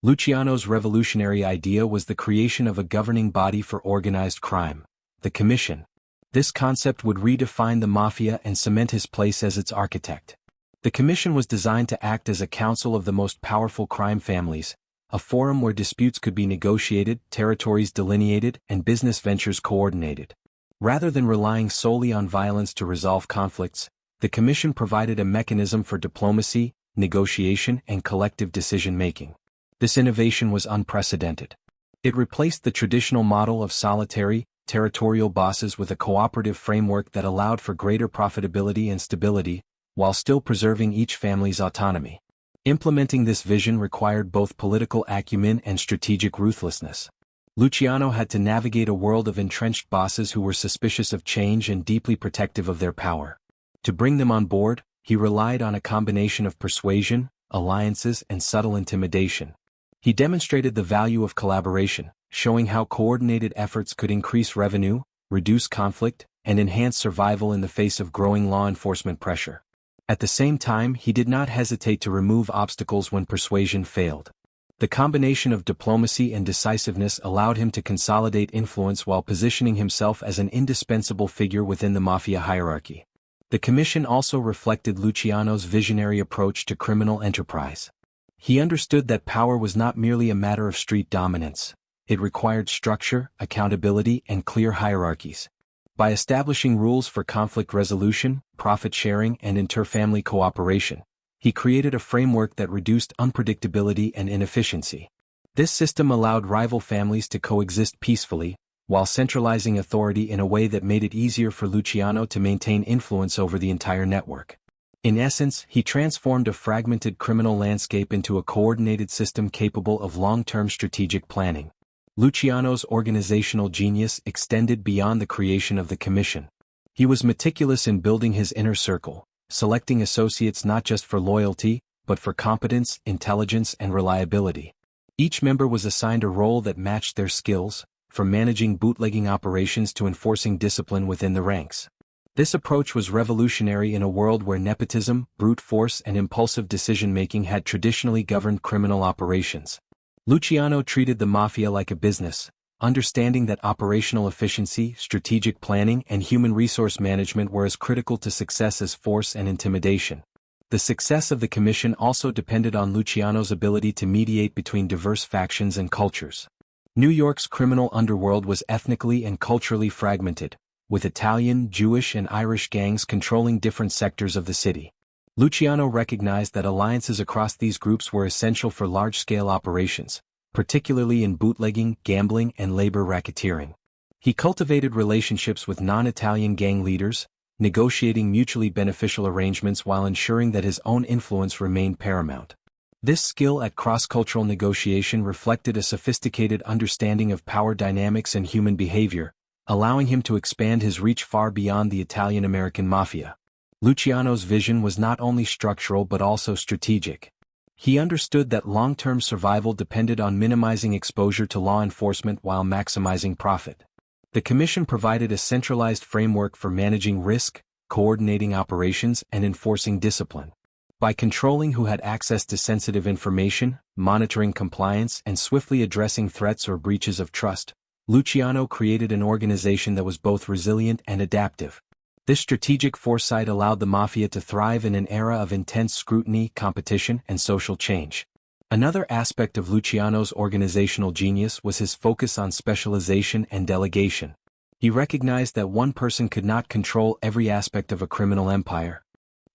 Luciano's revolutionary idea was the creation of a governing body for organized crime, the Commission. This concept would redefine the Mafia and cement his place as its architect. The Commission was designed to act as a council of the most powerful crime families, a forum where disputes could be negotiated, territories delineated, and business ventures coordinated. Rather than relying solely on violence to resolve conflicts, the Commission provided a mechanism for diplomacy, negotiation, and collective decision-making. This innovation was unprecedented. It replaced the traditional model of solitary, territorial bosses with a cooperative framework that allowed for greater profitability and stability, while still preserving each family's autonomy. Implementing this vision required both political acumen and strategic ruthlessness. Luciano had to navigate a world of entrenched bosses who were suspicious of change and deeply protective of their power. To bring them on board, he relied on a combination of persuasion, alliances, and subtle intimidation. He demonstrated the value of collaboration, showing how coordinated efforts could increase revenue, reduce conflict, and enhance survival in the face of growing law enforcement pressure. At the same time, he did not hesitate to remove obstacles when persuasion failed. The combination of diplomacy and decisiveness allowed him to consolidate influence while positioning himself as an indispensable figure within the Mafia hierarchy. The Commission also reflected Luciano's visionary approach to criminal enterprise. He understood that power was not merely a matter of street dominance. It required structure, accountability, and clear hierarchies. By establishing rules for conflict resolution, profit sharing, and inter-family cooperation, he created a framework that reduced unpredictability and inefficiency. This system allowed rival families to coexist peacefully, while centralizing authority in a way that made it easier for Luciano to maintain influence over the entire network. In essence, he transformed a fragmented criminal landscape into a coordinated system capable of long-term strategic planning. Luciano's organizational genius extended beyond the creation of the Commission. He was meticulous in building his inner circle, selecting associates not just for loyalty, but for competence, intelligence, and reliability. Each member was assigned a role that matched their skills, from managing bootlegging operations to enforcing discipline within the ranks. This approach was revolutionary in a world where nepotism, brute force, and impulsive decision-making had traditionally governed criminal operations. Luciano treated the Mafia like a business, understanding that operational efficiency, strategic planning, and human resource management were as critical to success as force and intimidation. The success of the Commission also depended on Luciano's ability to mediate between diverse factions and cultures. New York's criminal underworld was ethnically and culturally fragmented, with Italian, Jewish, and Irish gangs controlling different sectors of the city. Luciano recognized that alliances across these groups were essential for large-scale operations, particularly in bootlegging, gambling, and labor racketeering. He cultivated relationships with non-Italian gang leaders, negotiating mutually beneficial arrangements while ensuring that his own influence remained paramount. This skill at cross-cultural negotiation reflected a sophisticated understanding of power dynamics and human behavior, allowing him to expand his reach far beyond the Italian-American Mafia. Luciano's vision was not only structural but also strategic. He understood that long-term survival depended on minimizing exposure to law enforcement while maximizing profit. The Commission provided a centralized framework for managing risk, coordinating operations, and enforcing discipline. By controlling who had access to sensitive information, monitoring compliance, and swiftly addressing threats or breaches of trust, Luciano created an organization that was both resilient and adaptive. This strategic foresight allowed the Mafia to thrive in an era of intense scrutiny, competition, and social change. Another aspect of Luciano's organizational genius was his focus on specialization and delegation. He recognized that one person could not control every aspect of a criminal empire.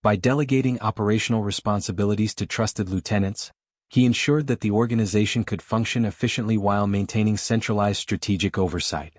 By delegating operational responsibilities to trusted lieutenants, he ensured that the organization could function efficiently while maintaining centralized strategic oversight.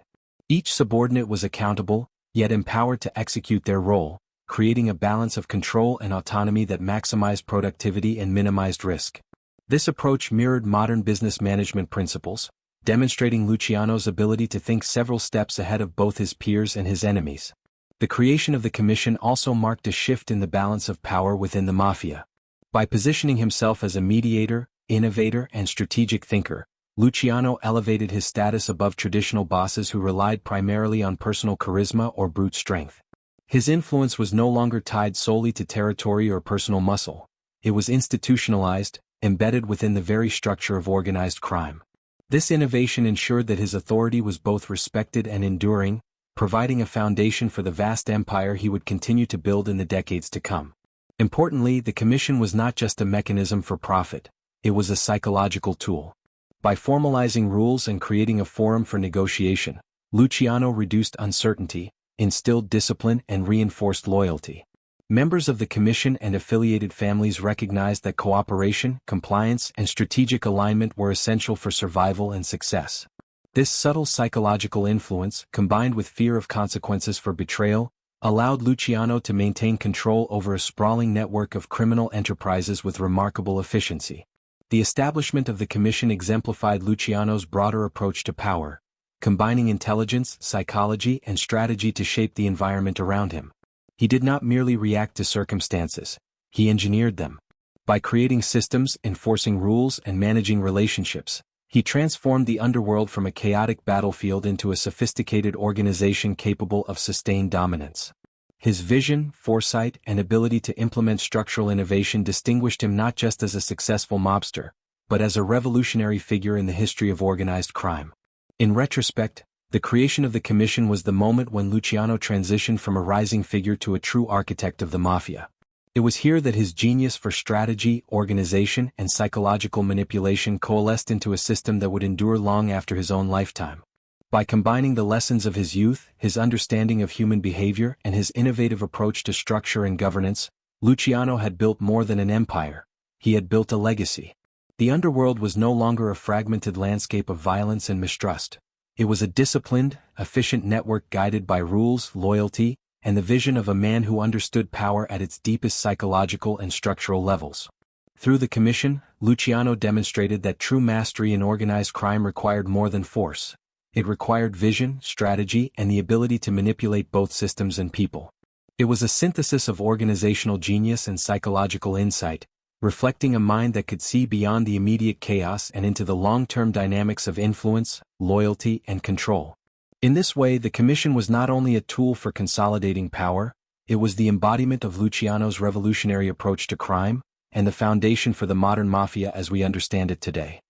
Each subordinate was accountable, yet empowered to execute their role, creating a balance of control and autonomy that maximized productivity and minimized risk. This approach mirrored modern business management principles, demonstrating Luciano's ability to think several steps ahead of both his peers and his enemies. The creation of the Commission also marked a shift in the balance of power within the Mafia. By positioning himself as a mediator, innovator, and strategic thinker, Luciano elevated his status above traditional bosses who relied primarily on personal charisma or brute strength. His influence was no longer tied solely to territory or personal muscle. It was institutionalized, embedded within the very structure of organized crime. This innovation ensured that his authority was both respected and enduring, providing a foundation for the vast empire he would continue to build in the decades to come. Importantly, the commission was not just a mechanism for profit, it was a psychological tool. By formalizing rules and creating a forum for negotiation, Luciano reduced uncertainty, instilled discipline and reinforced loyalty. Members of the commission and affiliated families recognized that cooperation, compliance, and strategic alignment were essential for survival and success. This subtle psychological influence, combined with fear of consequences for betrayal, allowed Luciano to maintain control over a sprawling network of criminal enterprises with remarkable efficiency. The establishment of the commission exemplified Luciano's broader approach to power, combining intelligence, psychology, and strategy to shape the environment around him. He did not merely react to circumstances, he engineered them. By creating systems, enforcing rules, and managing relationships, he transformed the underworld from a chaotic battlefield into a sophisticated organization capable of sustained dominance. His vision, foresight, and ability to implement structural innovation distinguished him not just as a successful mobster, but as a revolutionary figure in the history of organized crime. In retrospect, the creation of the commission was the moment when Luciano transitioned from a rising figure to a true architect of the Mafia. It was here that his genius for strategy, organization, and psychological manipulation coalesced into a system that would endure long after his own lifetime. By combining the lessons of his youth, his understanding of human behavior, and his innovative approach to structure and governance, Luciano had built more than an empire. He had built a legacy. The underworld was no longer a fragmented landscape of violence and mistrust. It was a disciplined, efficient network guided by rules, loyalty, and the vision of a man who understood power at its deepest psychological and structural levels. Through the commission, Luciano demonstrated that true mastery in organized crime required more than force. It required vision, strategy, and the ability to manipulate both systems and people. It was a synthesis of organizational genius and psychological insight, reflecting a mind that could see beyond the immediate chaos and into the long-term dynamics of influence, loyalty, and control. In this way, the commission was not only a tool for consolidating power, it was the embodiment of Luciano's revolutionary approach to crime, and the foundation for the modern mafia as we understand it today.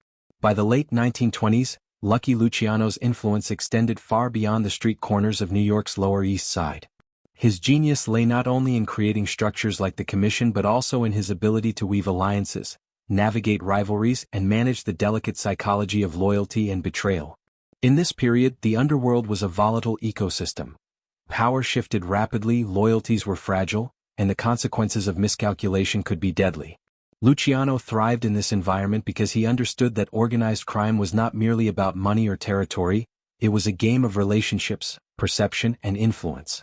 By the late 1920s, Lucky Luciano's influence extended far beyond the street corners of New York's Lower East Side. His genius lay not only in creating structures like the commission but also in his ability to weave alliances, navigate rivalries, and manage the delicate psychology of loyalty and betrayal. In this period, the underworld was a volatile ecosystem. Power shifted rapidly, loyalties were fragile, and the consequences of miscalculation could be deadly. Luciano thrived in this environment because he understood that organized crime was not merely about money or territory, it was a game of relationships, perception, and influence.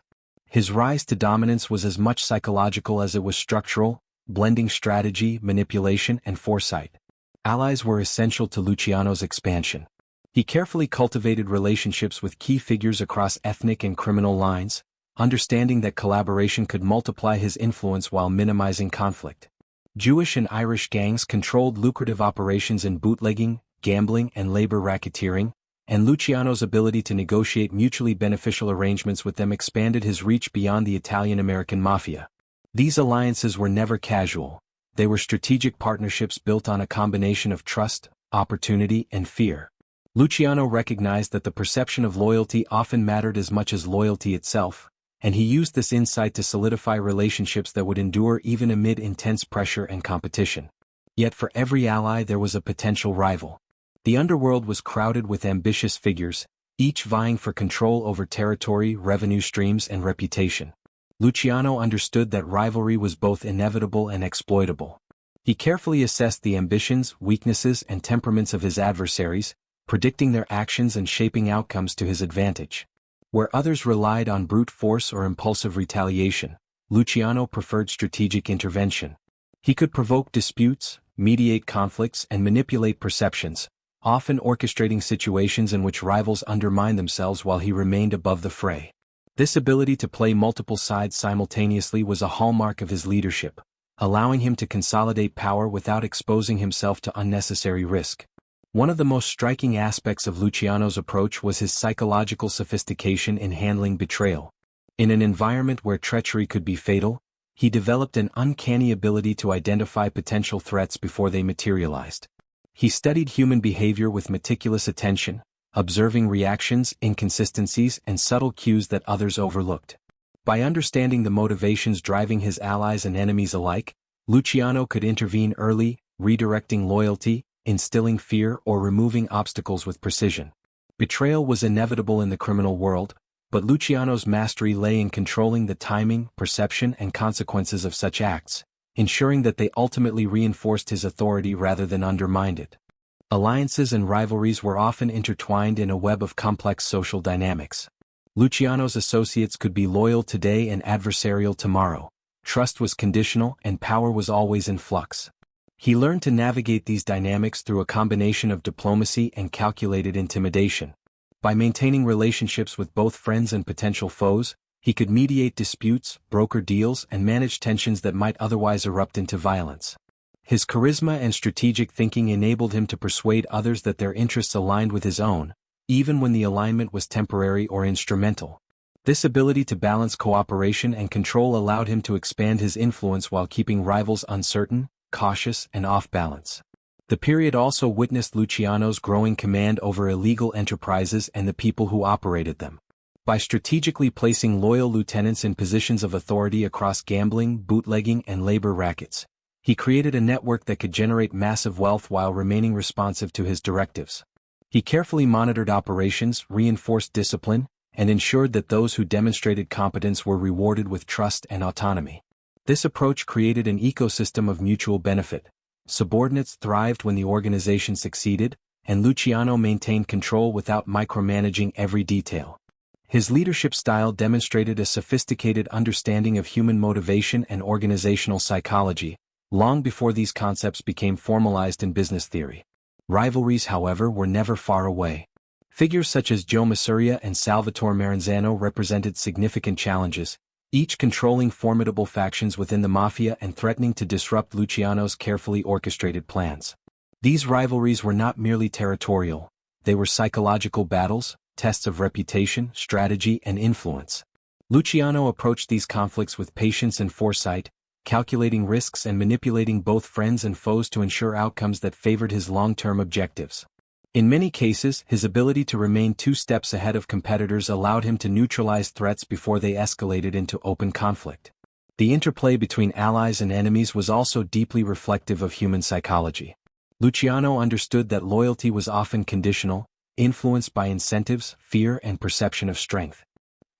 His rise to dominance was as much psychological as it was structural, blending strategy, manipulation, and foresight. Allies were essential to Luciano's expansion. He carefully cultivated relationships with key figures across ethnic and criminal lines, understanding that collaboration could multiply his influence while minimizing conflict. Jewish and Irish gangs controlled lucrative operations in bootlegging, gambling, and labor racketeering, and Luciano's ability to negotiate mutually beneficial arrangements with them expanded his reach beyond the Italian-American mafia. These alliances were never casual. They were strategic partnerships built on a combination of trust, opportunity, and fear. Luciano recognized that the perception of loyalty often mattered as much as loyalty itself, and he used this insight to solidify relationships that would endure even amid intense pressure and competition. Yet for every ally there was a potential rival. The underworld was crowded with ambitious figures, each vying for control over territory, revenue streams, and reputation. Luciano understood that rivalry was both inevitable and exploitable. He carefully assessed the ambitions, weaknesses, and temperaments of his adversaries, predicting their actions and shaping outcomes to his advantage. Where others relied on brute force or impulsive retaliation, Luciano preferred strategic intervention. He could provoke disputes, mediate conflicts, and manipulate perceptions, often orchestrating situations in which rivals undermined themselves while he remained above the fray. This ability to play multiple sides simultaneously was a hallmark of his leadership, allowing him to consolidate power without exposing himself to unnecessary risk. One of the most striking aspects of Luciano's approach was his psychological sophistication in handling betrayal. In an environment where treachery could be fatal, he developed an uncanny ability to identify potential threats before they materialized. He studied human behavior with meticulous attention, observing reactions, inconsistencies, and subtle cues that others overlooked. By understanding the motivations driving his allies and enemies alike, Luciano could intervene early, redirecting loyalty, instilling fear, or removing obstacles with precision. Betrayal was inevitable in the criminal world, but Luciano's mastery lay in controlling the timing, perception, and consequences of such acts, ensuring that they ultimately reinforced his authority rather than undermined it. Alliances and rivalries were often intertwined in a web of complex social dynamics. Luciano's associates could be loyal today and adversarial tomorrow. Trust was conditional and power was always in flux. He learned to navigate these dynamics through a combination of diplomacy and calculated intimidation. By maintaining relationships with both friends and potential foes, he could mediate disputes, broker deals, and manage tensions that might otherwise erupt into violence. His charisma and strategic thinking enabled him to persuade others that their interests aligned with his own, even when the alignment was temporary or instrumental. This ability to balance cooperation and control allowed him to expand his influence while keeping rivals uncertain, cautious, and off balance. The period also witnessed Luciano's growing command over illegal enterprises and the people who operated them. By strategically placing loyal lieutenants in positions of authority across gambling, bootlegging, and labor rackets, he created a network that could generate massive wealth while remaining responsive to his directives. He carefully monitored operations, reinforced discipline, and ensured that those who demonstrated competence were rewarded with trust and autonomy. This approach created an ecosystem of mutual benefit. Subordinates thrived when the organization succeeded, and Luciano maintained control without micromanaging every detail. His leadership style demonstrated a sophisticated understanding of human motivation and organizational psychology, long before these concepts became formalized in business theory. Rivalries, however, were never far away. Figures such as Joe Masuria and Salvatore Maranzano represented significant challenges, each controlling formidable factions within the Mafia and threatening to disrupt Luciano's carefully orchestrated plans. These rivalries were not merely territorial, they were psychological battles, tests of reputation, strategy, and influence. Luciano approached these conflicts with patience and foresight, calculating risks and manipulating both friends and foes to ensure outcomes that favored his long-term objectives. In many cases, his ability to remain 2 steps ahead of competitors allowed him to neutralize threats before they escalated into open conflict. The interplay between allies and enemies was also deeply reflective of human psychology. Luciano understood that loyalty was often conditional, influenced by incentives, fear, and perception of strength.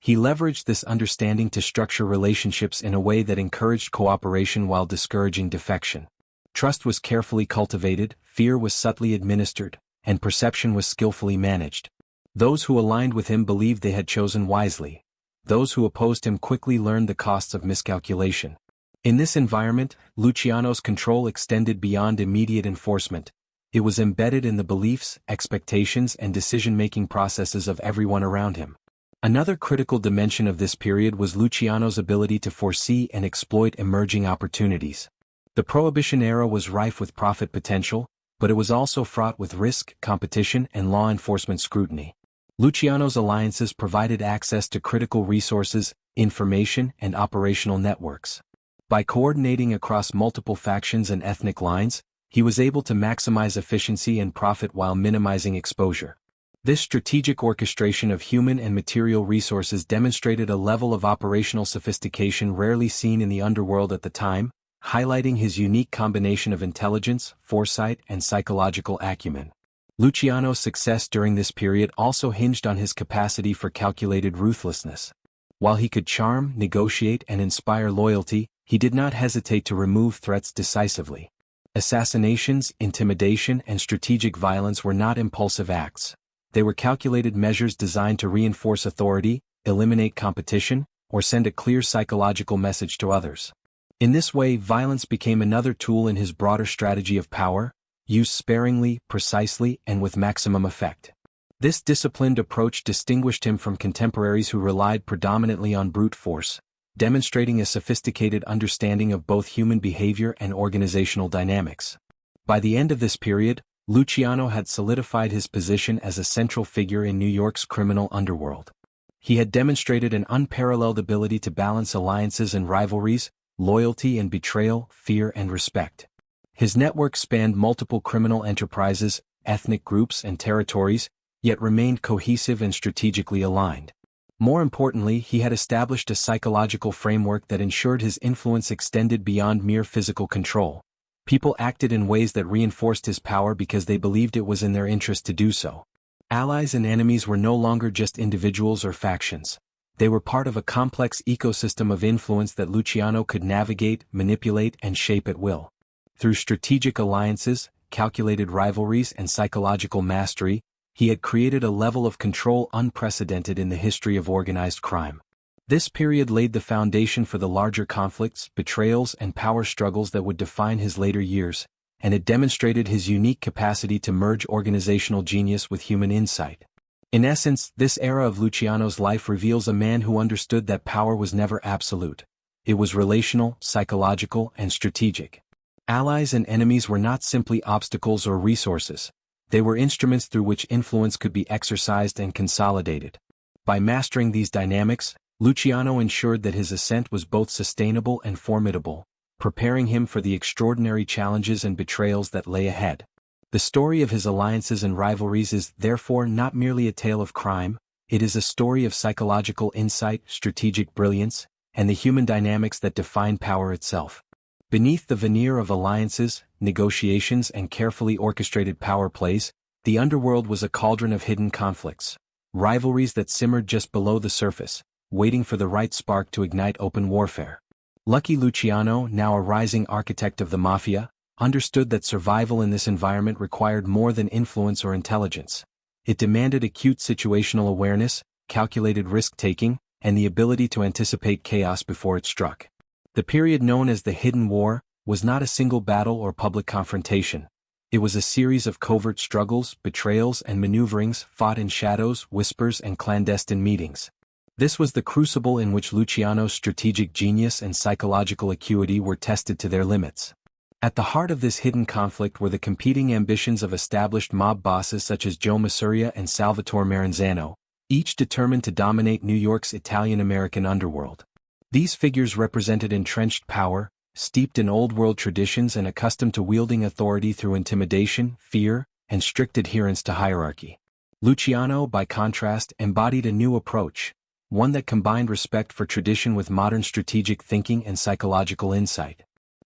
He leveraged this understanding to structure relationships in a way that encouraged cooperation while discouraging defection. Trust was carefully cultivated, fear was subtly administered, and perception was skillfully managed. Those who aligned with him believed they had chosen wisely. Those who opposed him quickly learned the costs of miscalculation. In this environment, Luciano's control extended beyond immediate enforcement. It was embedded in the beliefs, expectations, and decision-making processes of everyone around him. Another critical dimension of this period was Luciano's ability to foresee and exploit emerging opportunities. The Prohibition era was rife with profit potential, but it was also fraught with risk, competition, and law enforcement scrutiny. Luciano's alliances provided access to critical resources, information, and operational networks. By coordinating across multiple factions and ethnic lines, he was able to maximize efficiency and profit while minimizing exposure. This strategic orchestration of human and material resources demonstrated a level of operational sophistication rarely seen in the underworld at the time, highlighting his unique combination of intelligence, foresight, and psychological acumen. Luciano's success during this period also hinged on his capacity for calculated ruthlessness. While he could charm, negotiate, and inspire loyalty, he did not hesitate to remove threats decisively. Assassinations, intimidation, and strategic violence were not impulsive acts. They were calculated measures designed to reinforce authority, eliminate competition, or send a clear psychological message to others. In this way, violence became another tool in his broader strategy of power, used sparingly, precisely, and with maximum effect. This disciplined approach distinguished him from contemporaries who relied predominantly on brute force, demonstrating a sophisticated understanding of both human behavior and organizational dynamics. By the end of this period, Luciano had solidified his position as a central figure in New York's criminal underworld. He had demonstrated an unparalleled ability to balance alliances and rivalries, loyalty and betrayal, fear and respect. His network spanned multiple criminal enterprises, ethnic groups and territories, yet remained cohesive and strategically aligned. More importantly, he had established a psychological framework that ensured his influence extended beyond mere physical control. People acted in ways that reinforced his power because they believed it was in their interest to do so. Allies and enemies were no longer just individuals or factions. They were part of a complex ecosystem of influence that Luciano could navigate, manipulate, and shape at will. Through strategic alliances, calculated rivalries, and psychological mastery, he had created a level of control unprecedented in the history of organized crime. This period laid the foundation for the larger conflicts, betrayals, and power struggles that would define his later years, and it demonstrated his unique capacity to merge organizational genius with human insight. In essence, this era of Luciano's life reveals a man who understood that power was never absolute. It was relational, psychological, and strategic. Allies and enemies were not simply obstacles or resources. They were instruments through which influence could be exercised and consolidated. By mastering these dynamics, Luciano ensured that his ascent was both sustainable and formidable, preparing him for the extraordinary challenges and betrayals that lay ahead. The story of his alliances and rivalries is therefore not merely a tale of crime, it is a story of psychological insight, strategic brilliance, and the human dynamics that define power itself. Beneath the veneer of alliances, negotiations, and carefully orchestrated power plays, the underworld was a cauldron of hidden conflicts, rivalries that simmered just below the surface, waiting for the right spark to ignite open warfare. Lucky Luciano, now a rising architect of the Mafia, understood that survival in this environment required more than influence or intelligence. It demanded acute situational awareness, calculated risk-taking, and the ability to anticipate chaos before it struck. The period known as the Hidden War was not a single battle or public confrontation. It was a series of covert struggles, betrayals, and maneuverings fought in shadows, whispers, and clandestine meetings. This was the crucible in which Luciano's strategic genius and psychological acuity were tested to their limits. At the heart of this hidden conflict were the competing ambitions of established mob bosses such as Joe Masuria and Salvatore Maranzano, each determined to dominate New York's Italian-American underworld. These figures represented entrenched power, steeped in old-world traditions and accustomed to wielding authority through intimidation, fear, and strict adherence to hierarchy. Luciano, by contrast, embodied a new approach, one that combined respect for tradition with modern strategic thinking and psychological insight.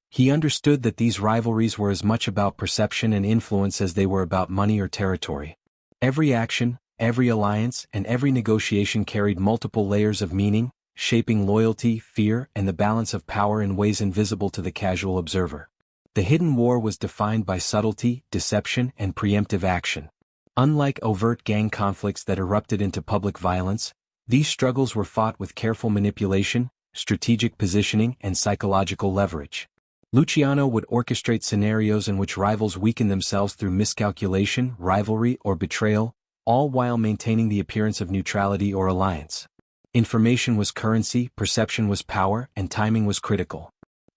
He understood that these rivalries were as much about perception and influence as they were about money or territory. Every action, every alliance, and every negotiation carried multiple layers of meaning, shaping loyalty, fear, and the balance of power in ways invisible to the casual observer. The Hidden War was defined by subtlety, deception, and preemptive action. Unlike overt gang conflicts that erupted into public violence, these struggles were fought with careful manipulation, strategic positioning, and psychological leverage. Luciano would orchestrate scenarios in which rivals weakened themselves through miscalculation, rivalry, or betrayal, all while maintaining the appearance of neutrality or alliance. Information was currency, perception was power, and timing was critical.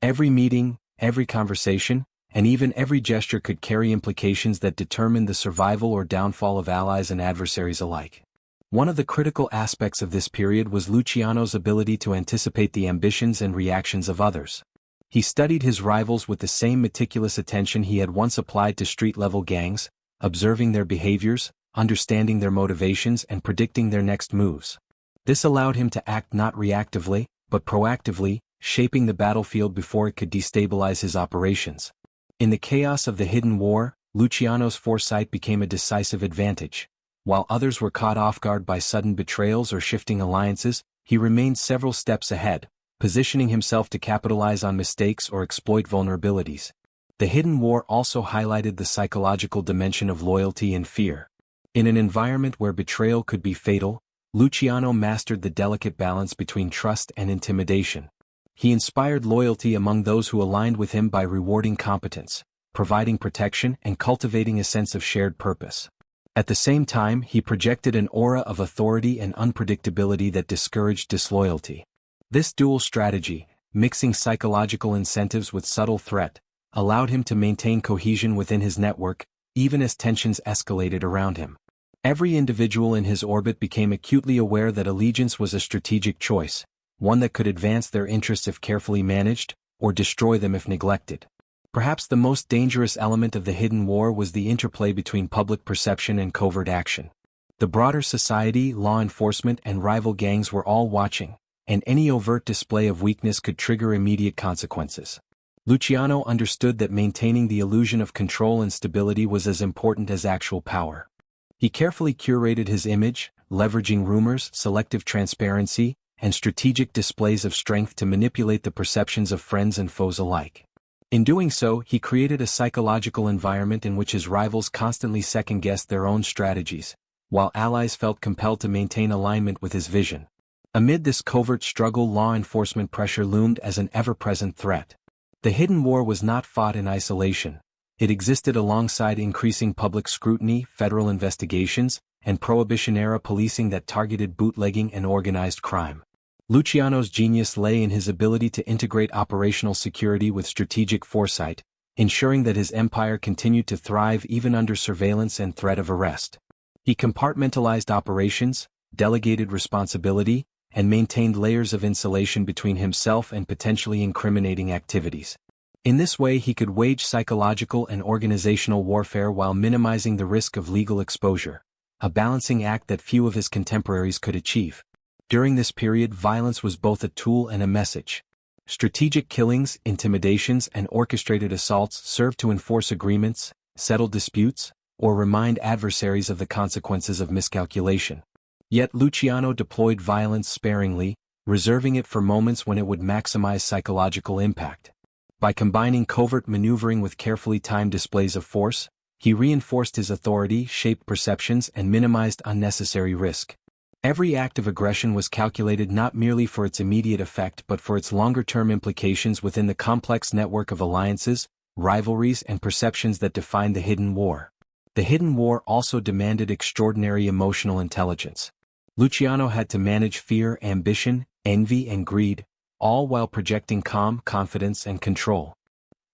Every meeting, every conversation, and even every gesture could carry implications that determined the survival or downfall of allies and adversaries alike. One of the critical aspects of this period was Luciano's ability to anticipate the ambitions and reactions of others. He studied his rivals with the same meticulous attention he had once applied to street-level gangs, observing their behaviors, understanding their motivations, and predicting their next moves. This allowed him to act not reactively, but proactively, shaping the battlefield before it could destabilize his operations. In the chaos of the Hidden War, Luciano's foresight became a decisive advantage. While others were caught off guard by sudden betrayals or shifting alliances, he remained several steps ahead, positioning himself to capitalize on mistakes or exploit vulnerabilities. The Hidden War also highlighted the psychological dimension of loyalty and fear. In an environment where betrayal could be fatal, Luciano mastered the delicate balance between trust and intimidation. He inspired loyalty among those who aligned with him by rewarding competence, providing protection, and cultivating a sense of shared purpose. At the same time, he projected an aura of authority and unpredictability that discouraged disloyalty. This dual strategy, mixing psychological incentives with subtle threat, allowed him to maintain cohesion within his network, even as tensions escalated around him. Every individual in his orbit became acutely aware that allegiance was a strategic choice, one that could advance their interests if carefully managed, or destroy them if neglected. Perhaps the most dangerous element of the hidden war was the interplay between public perception and covert action. The broader society, law enforcement, and rival gangs were all watching, and any overt display of weakness could trigger immediate consequences. Luciano understood that maintaining the illusion of control and stability was as important as actual power. He carefully curated his image, leveraging rumors, selective transparency, and strategic displays of strength to manipulate the perceptions of friends and foes alike. In doing so, he created a psychological environment in which his rivals constantly second-guessed their own strategies, while allies felt compelled to maintain alignment with his vision. Amid this covert struggle, law enforcement pressure loomed as an ever-present threat. The hidden war was not fought in isolation. It existed alongside increasing public scrutiny, federal investigations, and Prohibition-era policing that targeted bootlegging and organized crime. Luciano's genius lay in his ability to integrate operational security with strategic foresight, ensuring that his empire continued to thrive even under surveillance and threat of arrest. He compartmentalized operations, delegated responsibility, and maintained layers of insulation between himself and potentially incriminating activities. In this way, he could wage psychological and organizational warfare while minimizing the risk of legal exposure, a balancing act that few of his contemporaries could achieve. During this period, violence was both a tool and a message. Strategic killings, intimidations, and orchestrated assaults served to enforce agreements, settle disputes, or remind adversaries of the consequences of miscalculation. Yet Luciano deployed violence sparingly, reserving it for moments when it would maximize psychological impact. By combining covert maneuvering with carefully timed displays of force, he reinforced his authority, shaped perceptions, and minimized unnecessary risk. Every act of aggression was calculated not merely for its immediate effect but for its longer-term implications within the complex network of alliances, rivalries, and perceptions that defined the hidden war. The hidden war also demanded extraordinary emotional intelligence. Luciano had to manage fear, ambition, envy, and greed, all while projecting calm, confidence, and control.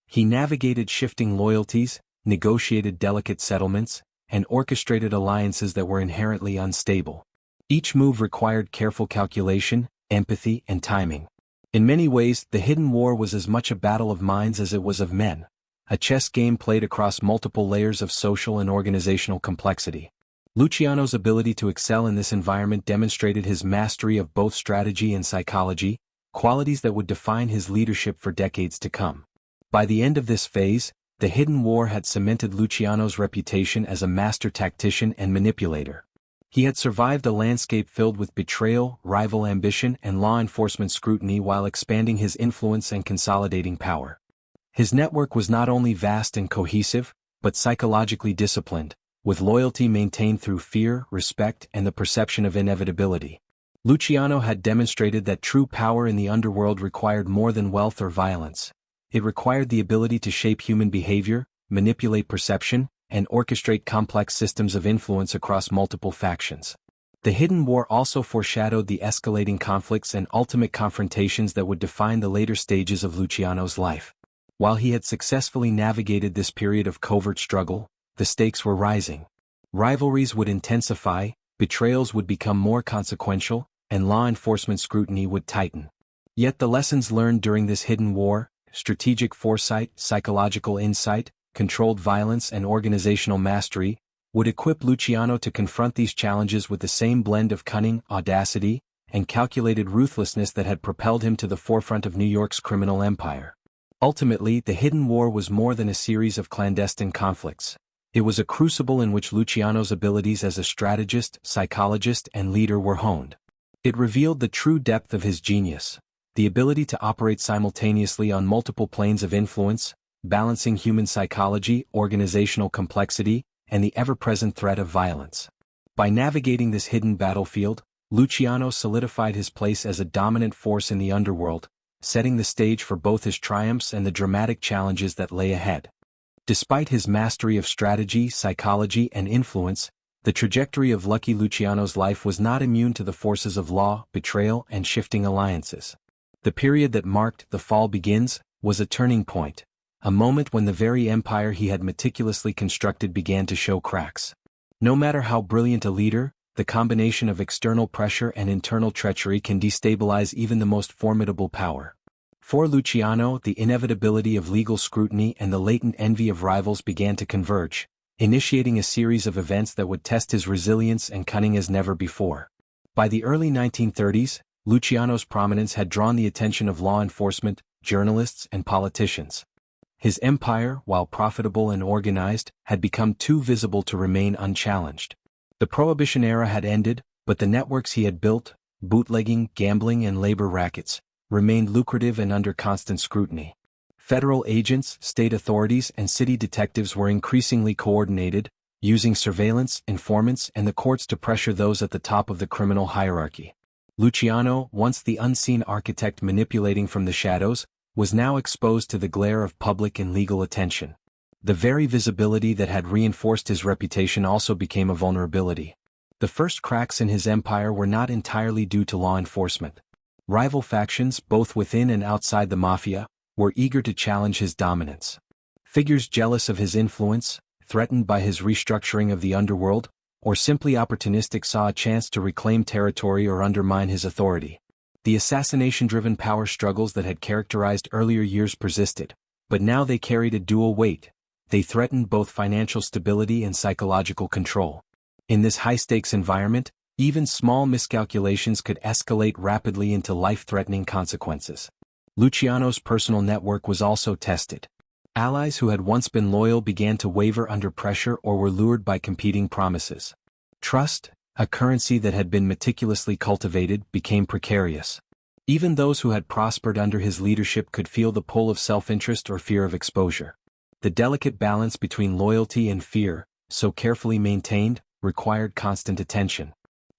He navigated shifting loyalties, negotiated delicate settlements, and orchestrated alliances that were inherently unstable. Each move required careful calculation, empathy, and timing. In many ways, the hidden war was as much a battle of minds as it was of men, a chess game played across multiple layers of social and organizational complexity. Luciano's ability to excel in this environment demonstrated his mastery of both strategy and psychology, qualities that would define his leadership for decades to come. By the end of this phase, the hidden war had cemented Luciano's reputation as a master tactician and manipulator. He had survived a landscape filled with betrayal, rival ambition, and law enforcement scrutiny while expanding his influence and consolidating power. His network was not only vast and cohesive, but psychologically disciplined, with loyalty maintained through fear, respect, and the perception of inevitability. Luciano had demonstrated that true power in the underworld required more than wealth or violence. It required the ability to shape human behavior, manipulate perception, and orchestrate complex systems of influence across multiple factions. The hidden war also foreshadowed the escalating conflicts and ultimate confrontations that would define the later stages of Luciano's life. While he had successfully navigated this period of covert struggle, the stakes were rising. Rivalries would intensify, betrayals would become more consequential, and law enforcement scrutiny would tighten. Yet the lessons learned during this hidden war, strategic foresight, psychological insight, controlled violence, and organizational mastery, would equip Luciano to confront these challenges with the same blend of cunning, audacity, and calculated ruthlessness that had propelled him to the forefront of New York's criminal empire. Ultimately, the hidden war was more than a series of clandestine conflicts. It was a crucible in which Luciano's abilities as a strategist, psychologist, and leader were honed. It revealed the true depth of his genius, the ability to operate simultaneously on multiple planes of influence, balancing human psychology, organizational complexity, and the ever-present threat of violence. By navigating this hidden battlefield, Luciano solidified his place as a dominant force in the underworld, setting the stage for both his triumphs and the dramatic challenges that lay ahead. Despite his mastery of strategy, psychology, and influence, the trajectory of Lucky Luciano's life was not immune to the forces of law, betrayal, and shifting alliances. The period that marked "The Fall Begins" was a turning point, a moment when the very empire he had meticulously constructed began to show cracks. No matter how brilliant a leader, the combination of external pressure and internal treachery can destabilize even the most formidable power. For Luciano, the inevitability of legal scrutiny and the latent envy of rivals began to converge, initiating a series of events that would test his resilience and cunning as never before. By the early 1930s, Luciano's prominence had drawn the attention of law enforcement, journalists, and politicians. His empire, while profitable and organized, had become too visible to remain unchallenged. The Prohibition era had ended, but the networks he had built, bootlegging, gambling, and labor rackets, remained lucrative and under constant scrutiny. Federal agents, state authorities, and city detectives were increasingly coordinated, using surveillance, informants, and the courts to pressure those at the top of the criminal hierarchy. Luciano, once the unseen architect manipulating from the shadows, was now exposed to the glare of public and legal attention. The very visibility that had reinforced his reputation also became a vulnerability. The first cracks in his empire were not entirely due to law enforcement. Rival factions, both within and outside the Mafia, were eager to challenge his dominance. Figures jealous of his influence, threatened by his restructuring of the underworld, or simply opportunistic saw a chance to reclaim territory or undermine his authority. The assassination-driven power struggles that had characterized earlier years persisted, but now they carried a dual weight. They threatened both financial stability and psychological control. In this high-stakes environment, even small miscalculations could escalate rapidly into life-threatening consequences. Luciano's personal network was also tested. Allies who had once been loyal began to waver under pressure or were lured by competing promises. Trust, a currency that had been meticulously cultivated, became precarious. Even those who had prospered under his leadership could feel the pull of self-interest or fear of exposure. The delicate balance between loyalty and fear, so carefully maintained, required constant attention.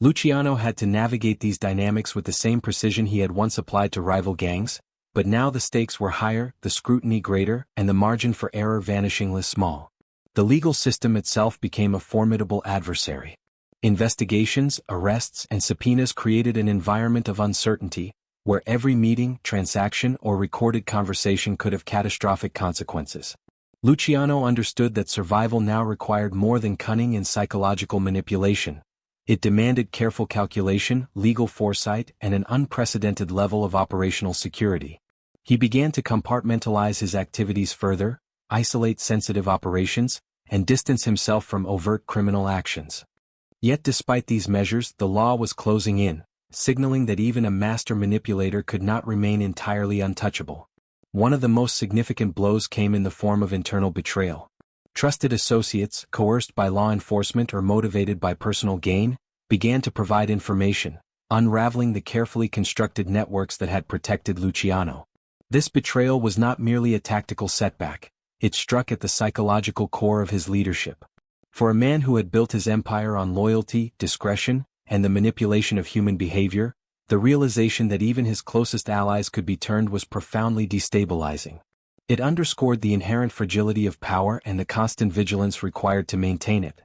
Luciano had to navigate these dynamics with the same precision he had once applied to rival gangs, but now the stakes were higher, the scrutiny greater, and the margin for error vanishingly small. The legal system itself became a formidable adversary. Investigations, arrests, and subpoenas created an environment of uncertainty, where every meeting, transaction, or recorded conversation could have catastrophic consequences. Luciano understood that survival now required more than cunning and psychological manipulation. It demanded careful calculation, legal foresight, and an unprecedented level of operational security. He began to compartmentalize his activities further, isolate sensitive operations, and distance himself from overt criminal actions. Yet despite these measures, the law was closing in, signaling that even a master manipulator could not remain entirely untouchable. One of the most significant blows came in the form of internal betrayal. Trusted associates, coerced by law enforcement or motivated by personal gain, began to provide information, unraveling the carefully constructed networks that had protected Luciano. This betrayal was not merely a tactical setback, it struck at the psychological core of his leadership. For a man who had built his empire on loyalty, discretion, and the manipulation of human behavior, the realization that even his closest allies could be turned was profoundly destabilizing. It underscored the inherent fragility of power and the constant vigilance required to maintain it.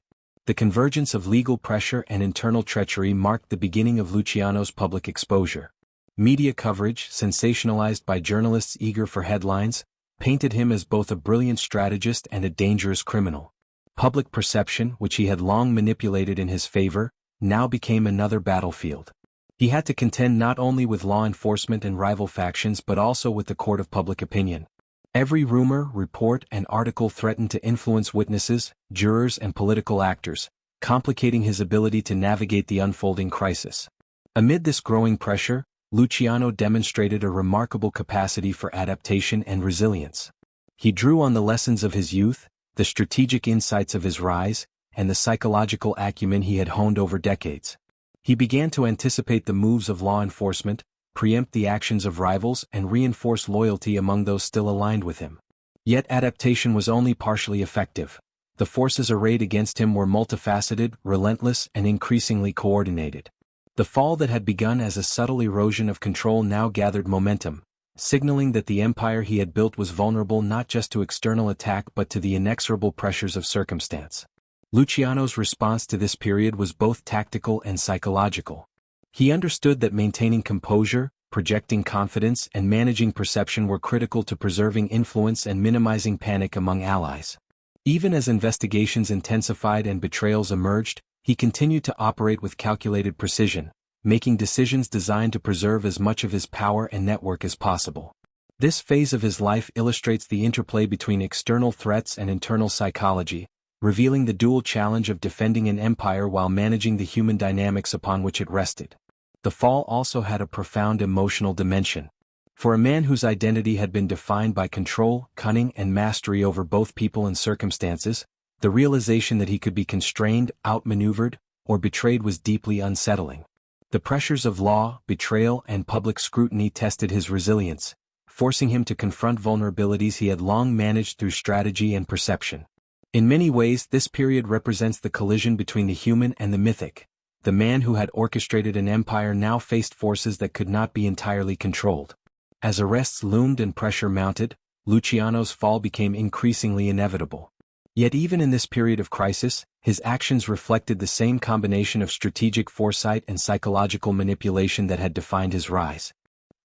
The convergence of legal pressure and internal treachery marked the beginning of Luciano's public exposure. Media coverage, sensationalized by journalists eager for headlines, painted him as both a brilliant strategist and a dangerous criminal. Public perception, which he had long manipulated in his favor, now became another battlefield. He had to contend not only with law enforcement and rival factions but also with the court of public opinion. Every rumor, report, and article threatened to influence witnesses, jurors, and political actors, complicating his ability to navigate the unfolding crisis. Amid this growing pressure, Luciano demonstrated a remarkable capacity for adaptation and resilience. He drew on the lessons of his youth, the strategic insights of his rise, and the psychological acumen he had honed over decades. He began to anticipate the moves of law enforcement, preempt the actions of rivals, and reinforce loyalty among those still aligned with him. Yet adaptation was only partially effective. The forces arrayed against him were multifaceted, relentless, and increasingly coordinated. The fall that had begun as a subtle erosion of control now gathered momentum, signaling that the empire he had built was vulnerable not just to external attack but to the inexorable pressures of circumstance. Luciano's response to this period was both tactical and psychological. He understood that maintaining composure, projecting confidence, and managing perception were critical to preserving influence and minimizing panic among allies. Even as investigations intensified and betrayals emerged, he continued to operate with calculated precision, making decisions designed to preserve as much of his power and network as possible. This phase of his life illustrates the interplay between external threats and internal psychology, revealing the dual challenge of defending an empire while managing the human dynamics upon which it rested. The fall also had a profound emotional dimension. For a man whose identity had been defined by control, cunning, and mastery over both people and circumstances, the realization that he could be constrained, outmaneuvered, or betrayed was deeply unsettling. The pressures of law, betrayal, and public scrutiny tested his resilience, forcing him to confront vulnerabilities he had long managed through strategy and perception. In many ways, this period represents the collision between the human and the mythic. The man who had orchestrated an empire now faced forces that could not be entirely controlled. As arrests loomed and pressure mounted, Luciano's fall became increasingly inevitable. Yet even in this period of crisis, his actions reflected the same combination of strategic foresight and psychological manipulation that had defined his rise.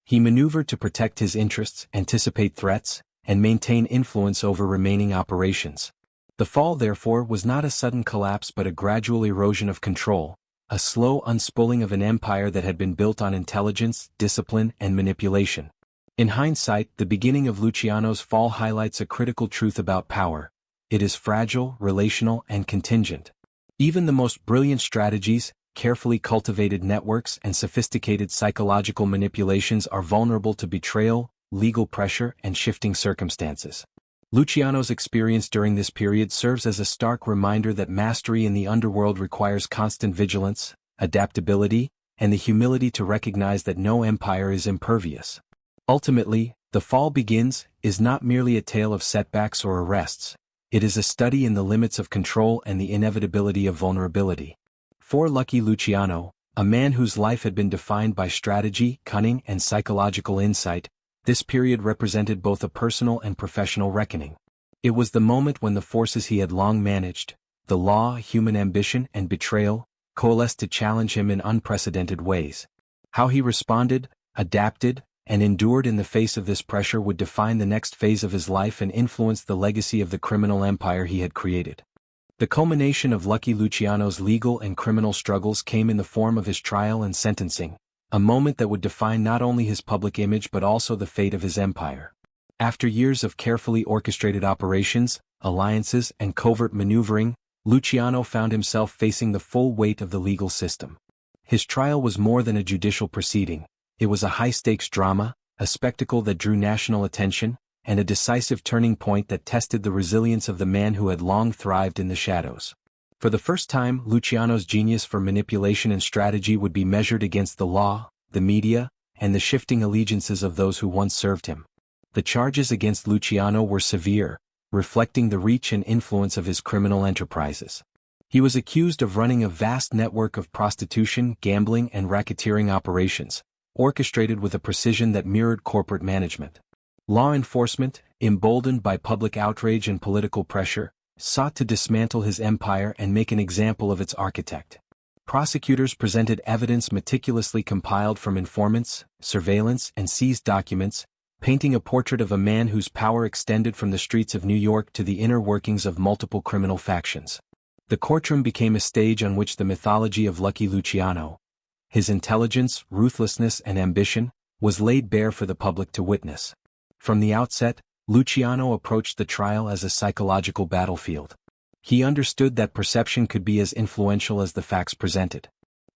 He maneuvered to protect his interests, anticipate threats, and maintain influence over remaining operations. The fall, therefore, was not a sudden collapse but a gradual erosion of control, a slow unspooling of an empire that had been built on intelligence, discipline, and manipulation. In hindsight, the beginning of Luciano's fall highlights a critical truth about power. It is fragile, relational, and contingent. Even the most brilliant strategies, carefully cultivated networks, and sophisticated psychological manipulations are vulnerable to betrayal, legal pressure, and shifting circumstances. Luciano's experience during this period serves as a stark reminder that mastery in the underworld requires constant vigilance, adaptability, and the humility to recognize that no empire is impervious. Ultimately, The Fall Begins is not merely a tale of setbacks or arrests. It is a study in the limits of control and the inevitability of vulnerability. For lucky Luciano, a man whose life had been defined by strategy, cunning, and psychological insight, this period represented both a personal and professional reckoning. It was the moment when the forces he had long managed, the law, human ambition, and betrayal, coalesced to challenge him in unprecedented ways. How he responded, adapted, and endured in the face of this pressure would define the next phase of his life and influence the legacy of the criminal empire he had created. The culmination of Lucky Luciano's legal and criminal struggles came in the form of his trial and sentencing, a moment that would define not only his public image but also the fate of his empire. After years of carefully orchestrated operations, alliances, and covert maneuvering, Luciano found himself facing the full weight of the legal system. His trial was more than a judicial proceeding. It was a high-stakes drama, a spectacle that drew national attention, and a decisive turning point that tested the resilience of the man who had long thrived in the shadows. For the first time, Luciano's genius for manipulation and strategy would be measured against the law, the media, and the shifting allegiances of those who once served him. The charges against Luciano were severe, reflecting the reach and influence of his criminal enterprises. He was accused of running a vast network of prostitution, gambling, and racketeering operations, orchestrated with a precision that mirrored corporate management. Law enforcement, emboldened by public outrage and political pressure, sought to dismantle his empire and make an example of its architect. Prosecutors presented evidence meticulously compiled from informants, surveillance, and seized documents, painting a portrait of a man whose power extended from the streets of New York to the inner workings of multiple criminal factions. The courtroom became a stage on which the mythology of Lucky Luciano, his intelligence, ruthlessness, and ambition, was laid bare for the public to witness. From the outset, Luciano approached the trial as a psychological battlefield. He understood that perception could be as influential as the facts presented.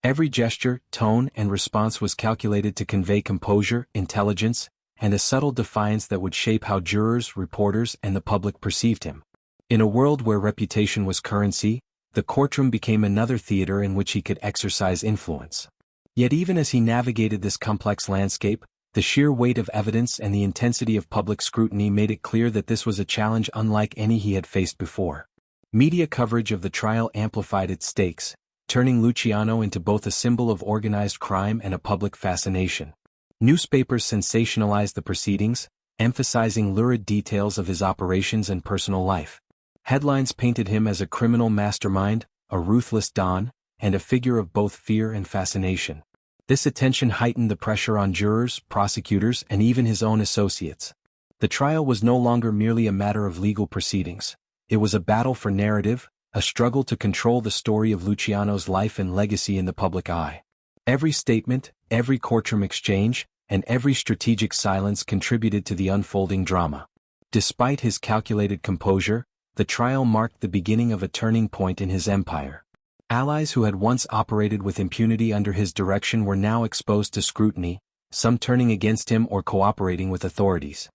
Every gesture, tone, and response was calculated to convey composure, intelligence, and a subtle defiance that would shape how jurors, reporters, and the public perceived him. In a world where reputation was currency, the courtroom became another theater in which he could exercise influence. Yet even as he navigated this complex landscape, the sheer weight of evidence and the intensity of public scrutiny made it clear that this was a challenge unlike any he had faced before. Media coverage of the trial amplified its stakes, turning Luciano into both a symbol of organized crime and a public fascination. Newspapers sensationalized the proceedings, emphasizing lurid details of his operations and personal life. Headlines painted him as a criminal mastermind, a ruthless don, and a figure of both fear and fascination. This attention heightened the pressure on jurors, prosecutors, and even his own associates. The trial was no longer merely a matter of legal proceedings. It was a battle for narrative, a struggle to control the story of Luciano's life and legacy in the public eye. Every statement, every courtroom exchange, and every strategic silence contributed to the unfolding drama. Despite his calculated composure, the trial marked the beginning of a turning point in his empire. Allies who had once operated with impunity under his direction were now exposed to scrutiny, some turning against him or cooperating with authorities.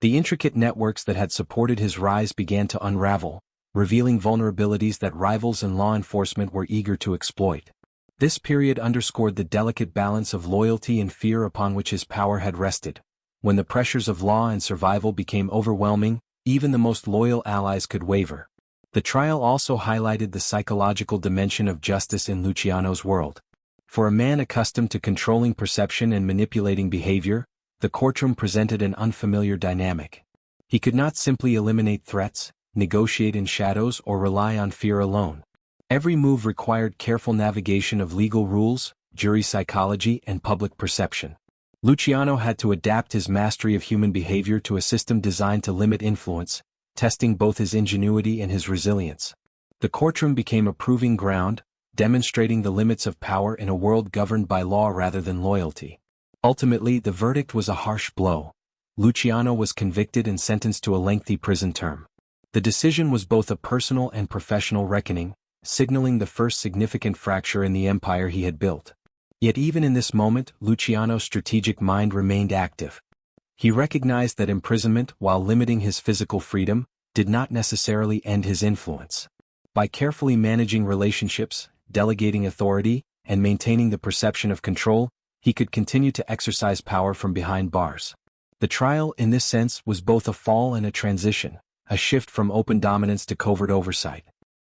The intricate networks that had supported his rise began to unravel, revealing vulnerabilities that rivals and law enforcement were eager to exploit. This period underscored the delicate balance of loyalty and fear upon which his power had rested. When the pressures of law and survival became overwhelming, even the most loyal allies could waver. The trial also highlighted the psychological dimension of justice in Luciano's world. For a man accustomed to controlling perception and manipulating behavior, the courtroom presented an unfamiliar dynamic. He could not simply eliminate threats, negotiate in shadows, or rely on fear alone. Every move required careful navigation of legal rules, jury psychology, and public perception. Luciano had to adapt his mastery of human behavior to a system designed to limit influence, testing both his ingenuity and his resilience. The courtroom became a proving ground, demonstrating the limits of power in a world governed by law rather than loyalty. Ultimately, the verdict was a harsh blow. Luciano was convicted and sentenced to a lengthy prison term. The decision was both a personal and professional reckoning, signaling the first significant fracture in the empire he had built. Yet even in this moment, Luciano's strategic mind remained active. He recognized that imprisonment, while limiting his physical freedom, did not necessarily end his influence. By carefully managing relationships, delegating authority, and maintaining the perception of control, he could continue to exercise power from behind bars. The trial, in this sense, was both a fall and a transition, a shift from open dominance to covert oversight.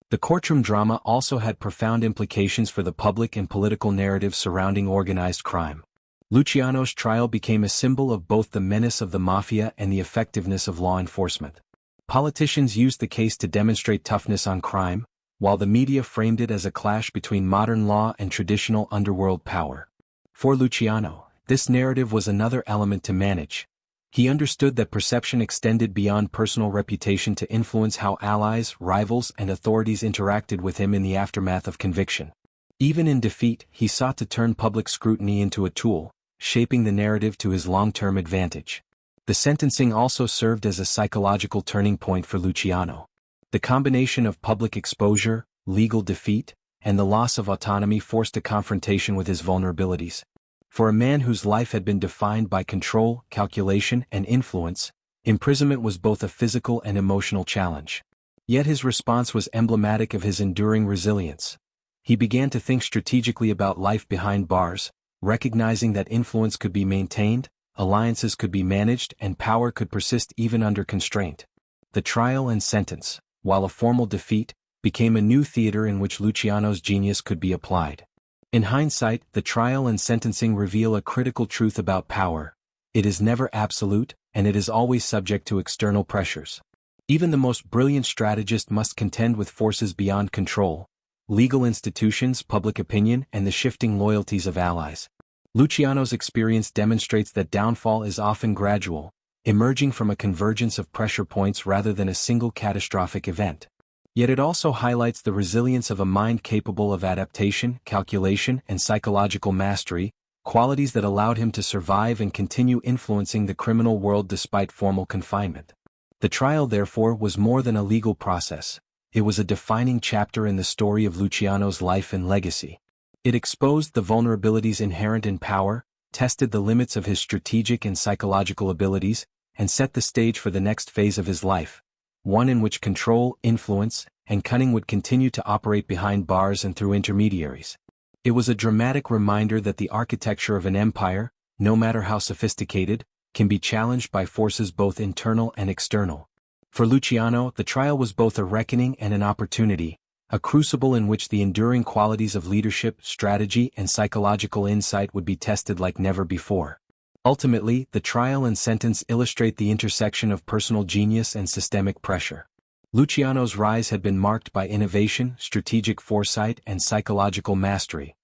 The courtroom drama also had profound implications for the public and political narrative surrounding organized crime. Luciano's trial became a symbol of both the menace of the Mafia and the effectiveness of law enforcement. Politicians used the case to demonstrate toughness on crime, while the media framed it as a clash between modern law and traditional underworld power. For Luciano, this narrative was another element to manage. He understood that perception extended beyond personal reputation to influence how allies, rivals, and authorities interacted with him in the aftermath of conviction. Even in defeat, he sought to turn public scrutiny into a tool, shaping the narrative to his long-term advantage. The sentencing also served as a psychological turning point for Luciano. The combination of public exposure, legal defeat, and the loss of autonomy forced a confrontation with his vulnerabilities. For a man whose life had been defined by control, calculation, and influence, imprisonment was both a physical and emotional challenge. Yet his response was emblematic of his enduring resilience. He began to think strategically about life behind bars, recognizing that influence could be maintained, alliances could be managed, and power could persist even under constraint. The trial and sentence, while a formal defeat, became a new theater in which Luciano's genius could be applied. In hindsight, the trial and sentencing reveal a critical truth about power. It is never absolute, and it is always subject to external pressures. Even the most brilliant strategist must contend with forces beyond control: legal institutions, public opinion, and the shifting loyalties of allies. Luciano's experience demonstrates that downfall is often gradual, emerging from a convergence of pressure points rather than a single catastrophic event. Yet it also highlights the resilience of a mind capable of adaptation, calculation, and psychological mastery, qualities that allowed him to survive and continue influencing the criminal world despite formal confinement. The trial, therefore, was more than a legal process. It was a defining chapter in the story of Luciano's life and legacy. It exposed the vulnerabilities inherent in power, tested the limits of his strategic and psychological abilities, and set the stage for the next phase of his life, one in which control, influence, and cunning would continue to operate behind bars and through intermediaries. It was a dramatic reminder that the architecture of an empire, no matter how sophisticated, can be challenged by forces both internal and external. For Luciano, the trial was both a reckoning and an opportunity, a crucible in which the enduring qualities of leadership, strategy, and psychological insight would be tested like never before. Ultimately, the trial and sentence illustrate the intersection of personal genius and systemic pressure. Luciano's rise had been marked by innovation, strategic foresight, and psychological mastery.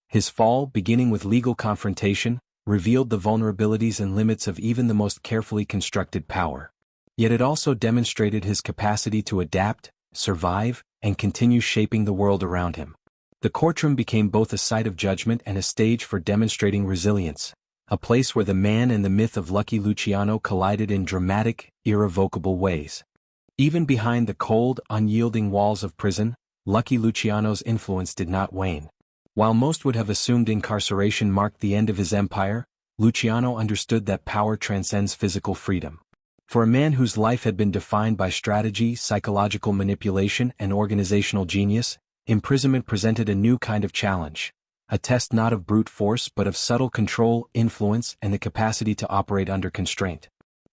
His fall, beginning with legal confrontation, revealed the vulnerabilities and limits of even the most carefully constructed power. Yet it also demonstrated his capacity to adapt, survive, and continue shaping the world around him. The courtroom became both a site of judgment and a stage for demonstrating resilience, a place where the man and the myth of Lucky Luciano collided in dramatic, irrevocable ways. Even behind the cold, unyielding walls of prison, Lucky Luciano's influence did not wane. While most would have assumed incarceration marked the end of his empire, Luciano understood that power transcends physical freedom. For a man whose life had been defined by strategy, psychological manipulation, and organizational genius, imprisonment presented a new kind of challenge, a test not of brute force but of subtle control, influence, and the capacity to operate under constraint.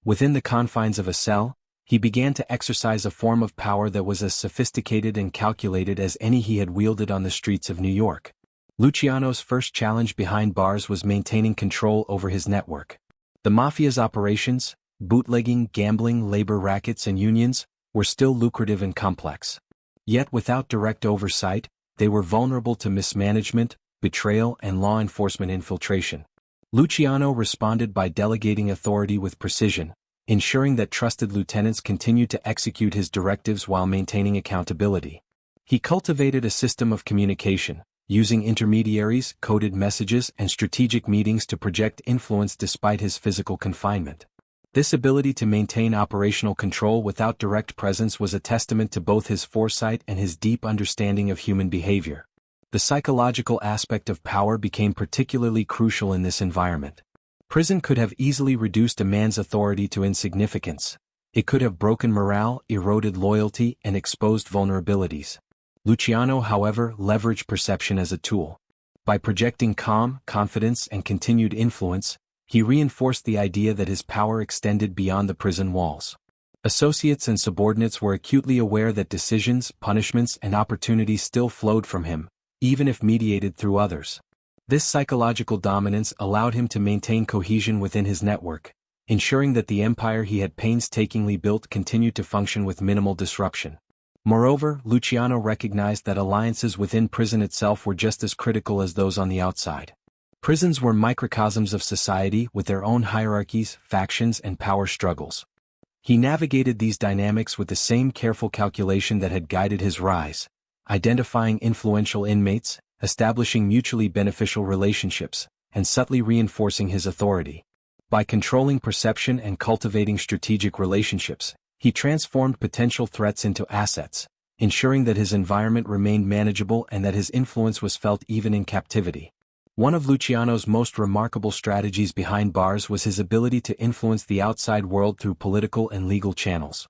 Within the confines of a cell, he began to exercise a form of power that was as sophisticated and calculated as any he had wielded on the streets of New York. Luciano's first challenge behind bars was maintaining control over his network. The Mafia's operations, bootlegging, gambling, labor rackets, and unions, were still lucrative and complex. Yet without direct oversight, they were vulnerable to mismanagement, betrayal, and law enforcement infiltration. Luciano responded by delegating authority with precision, ensuring that trusted lieutenants continued to execute his directives while maintaining accountability. He cultivated a system of communication, using intermediaries, coded messages, and strategic meetings to project influence despite his physical confinement. This ability to maintain operational control without direct presence was a testament to both his foresight and his deep understanding of human behavior. The psychological aspect of power became particularly crucial in this environment. Prison could have easily reduced a man's authority to insignificance. It could have broken morale, eroded loyalty, and exposed vulnerabilities. Luciano, however, leveraged perception as a tool. By projecting calm, confidence, and continued influence, he reinforced the idea that his power extended beyond the prison walls. Associates and subordinates were acutely aware that decisions, punishments, and opportunities still flowed from him, even if mediated through others. This psychological dominance allowed him to maintain cohesion within his network, ensuring that the empire he had painstakingly built continued to function with minimal disruption. Moreover, Luciano recognized that alliances within prison itself were just as critical as those on the outside. Prisons were microcosms of society with their own hierarchies, factions, and power struggles. He navigated these dynamics with the same careful calculation that had guided his rise, identifying influential inmates, establishing mutually beneficial relationships, and subtly reinforcing his authority. By controlling perception and cultivating strategic relationships, he transformed potential threats into assets, ensuring that his environment remained manageable and that his influence was felt even in captivity. One of Luciano's most remarkable strategies behind bars was his ability to influence the outside world through political and legal channels.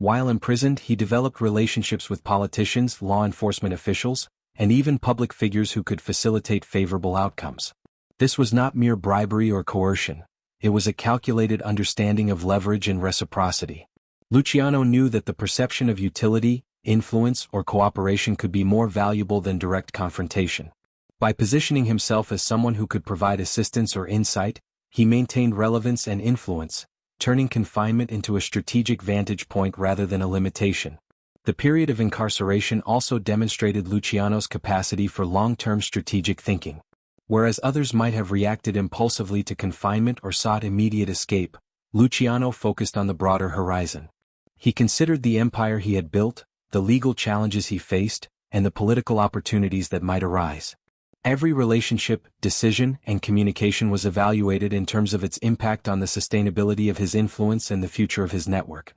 While imprisoned, he developed relationships with politicians, law enforcement officials, and even public figures who could facilitate favorable outcomes. This was not mere bribery or coercion. It was a calculated understanding of leverage and reciprocity. Luciano knew that the perception of utility, influence, or cooperation could be more valuable than direct confrontation. By positioning himself as someone who could provide assistance or insight, he maintained relevance and influence, turning confinement into a strategic vantage point rather than a limitation. The period of incarceration also demonstrated Luciano's capacity for long-term strategic thinking. Whereas others might have reacted impulsively to confinement or sought immediate escape, Luciano focused on the broader horizon. He considered the empire he had built, the legal challenges he faced, and the political opportunities that might arise. Every relationship, decision, and communication was evaluated in terms of its impact on the sustainability of his influence and the future of his network.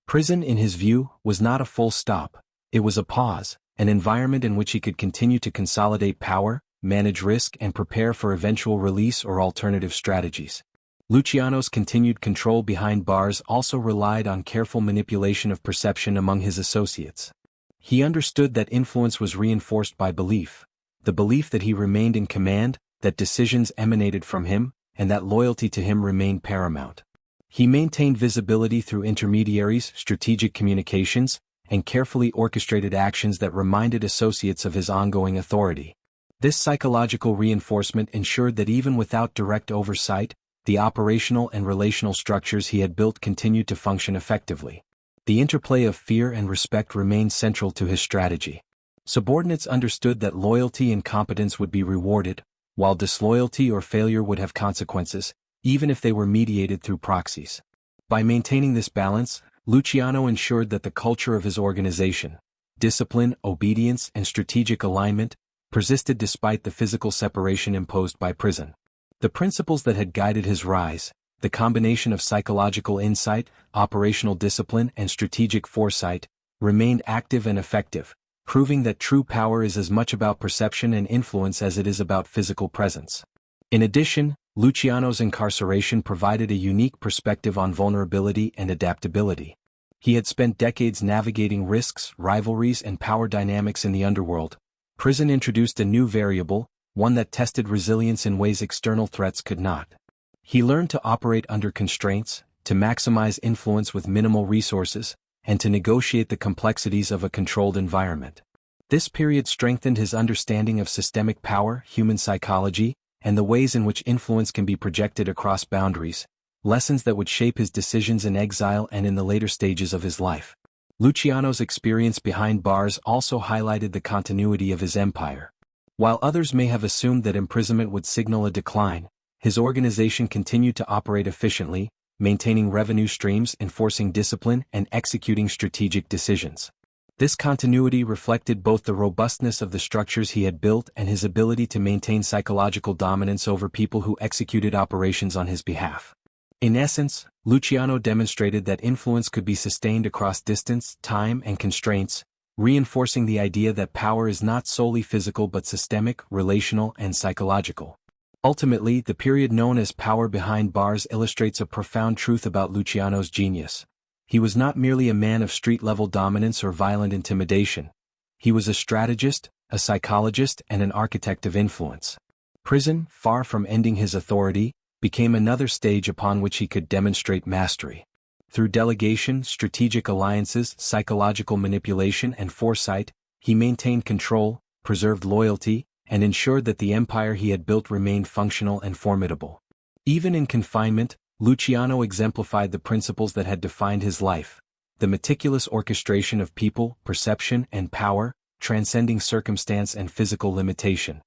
Prison, in his view, was not a full stop. It was a pause, an environment in which he could continue to consolidate power, manage risk, and prepare for eventual release or alternative strategies. Luciano's continued control behind bars also relied on careful manipulation of perception among his associates. He understood that influence was reinforced by belief, the belief that he remained in command, that decisions emanated from him, and that loyalty to him remained paramount. He maintained visibility through intermediaries, strategic communications, and carefully orchestrated actions that reminded associates of his ongoing authority. This psychological reinforcement ensured that even without direct oversight, the operational and relational structures he had built continued to function effectively. The interplay of fear and respect remained central to his strategy. Subordinates understood that loyalty and competence would be rewarded, while disloyalty or failure would have consequences, even if they were mediated through proxies. By maintaining this balance, Luciano ensured that the culture of his organization, discipline, obedience, and strategic alignment, persisted despite the physical separation imposed by prison. The principles that had guided his rise, the combination of psychological insight, operational discipline, and strategic foresight, remained active and effective, proving that true power is as much about perception and influence as it is about physical presence. In addition, Luciano's incarceration provided a unique perspective on vulnerability and adaptability. He had spent decades navigating risks, rivalries, and power dynamics in the underworld. Prison introduced a new variable, one that tested resilience in ways external threats could not. He learned to operate under constraints, to maximize influence with minimal resources, and to negotiate the complexities of a controlled environment. This period strengthened his understanding of systemic power, human psychology, and the ways in which influence can be projected across boundaries, lessons that would shape his decisions in exile and in the later stages of his life. Luciano's experience behind bars also highlighted the continuity of his empire. While others may have assumed that imprisonment would signal a decline, his organization continued to operate efficiently, maintaining revenue streams, enforcing discipline, and executing strategic decisions. This continuity reflected both the robustness of the structures he had built and his ability to maintain psychological dominance over people who executed operations on his behalf. In essence, Luciano demonstrated that influence could be sustained across distance, time, and constraints, reinforcing the idea that power is not solely physical but systemic, relational, and psychological. Ultimately, the period known as power behind bars illustrates a profound truth about Luciano's genius. He was not merely a man of street-level dominance or violent intimidation. He was a strategist, a psychologist, and an architect of influence. Prison, far from ending his authority, became another stage upon which he could demonstrate mastery. Through delegation, strategic alliances, psychological manipulation, and foresight, he maintained control, preserved loyalty, and ensured that the empire he had built remained functional and formidable. Even in confinement, Luciano exemplified the principles that had defined his life: the meticulous orchestration of people, perception, and power, transcending circumstance and physical limitation.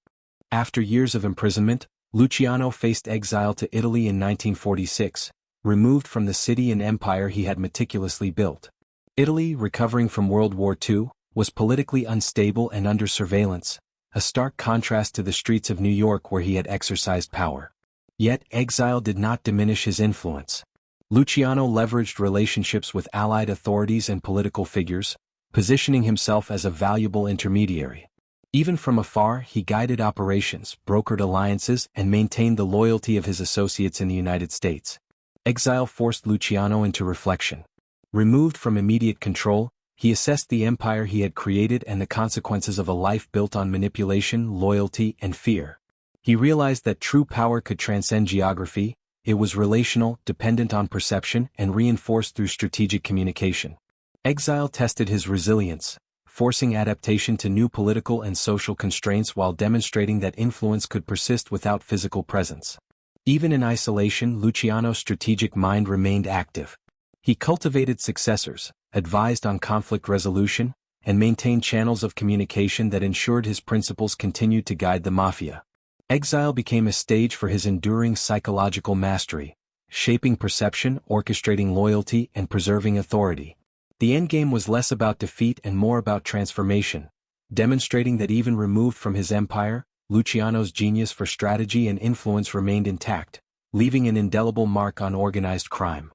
After years of imprisonment, Luciano faced exile to Italy in 1946, removed from the city and empire he had meticulously built. Italy, recovering from World War II, was politically unstable and under surveillance, a stark contrast to the streets of New York where he had exercised power. Yet, exile did not diminish his influence. Luciano leveraged relationships with allied authorities and political figures, positioning himself as a valuable intermediary. Even from afar, he guided operations, brokered alliances, and maintained the loyalty of his associates in the United States. Exile forced Luciano into reflection. Removed from immediate control, he assessed the empire he had created and the consequences of a life built on manipulation, loyalty, and fear. He realized that true power could transcend geography. It was relational, dependent on perception, and reinforced through strategic communication. Exile tested his resilience, forcing adaptation to new political and social constraints while demonstrating that influence could persist without physical presence. Even in isolation, Luciano's strategic mind remained active. He cultivated successors, advised on conflict resolution, and maintained channels of communication that ensured his principles continued to guide the Mafia. Exile became a stage for his enduring psychological mastery, shaping perception, orchestrating loyalty, and preserving authority. The endgame was less about defeat and more about transformation, demonstrating that even removed from his empire, Luciano's genius for strategy and influence remained intact, leaving an indelible mark on organized crime.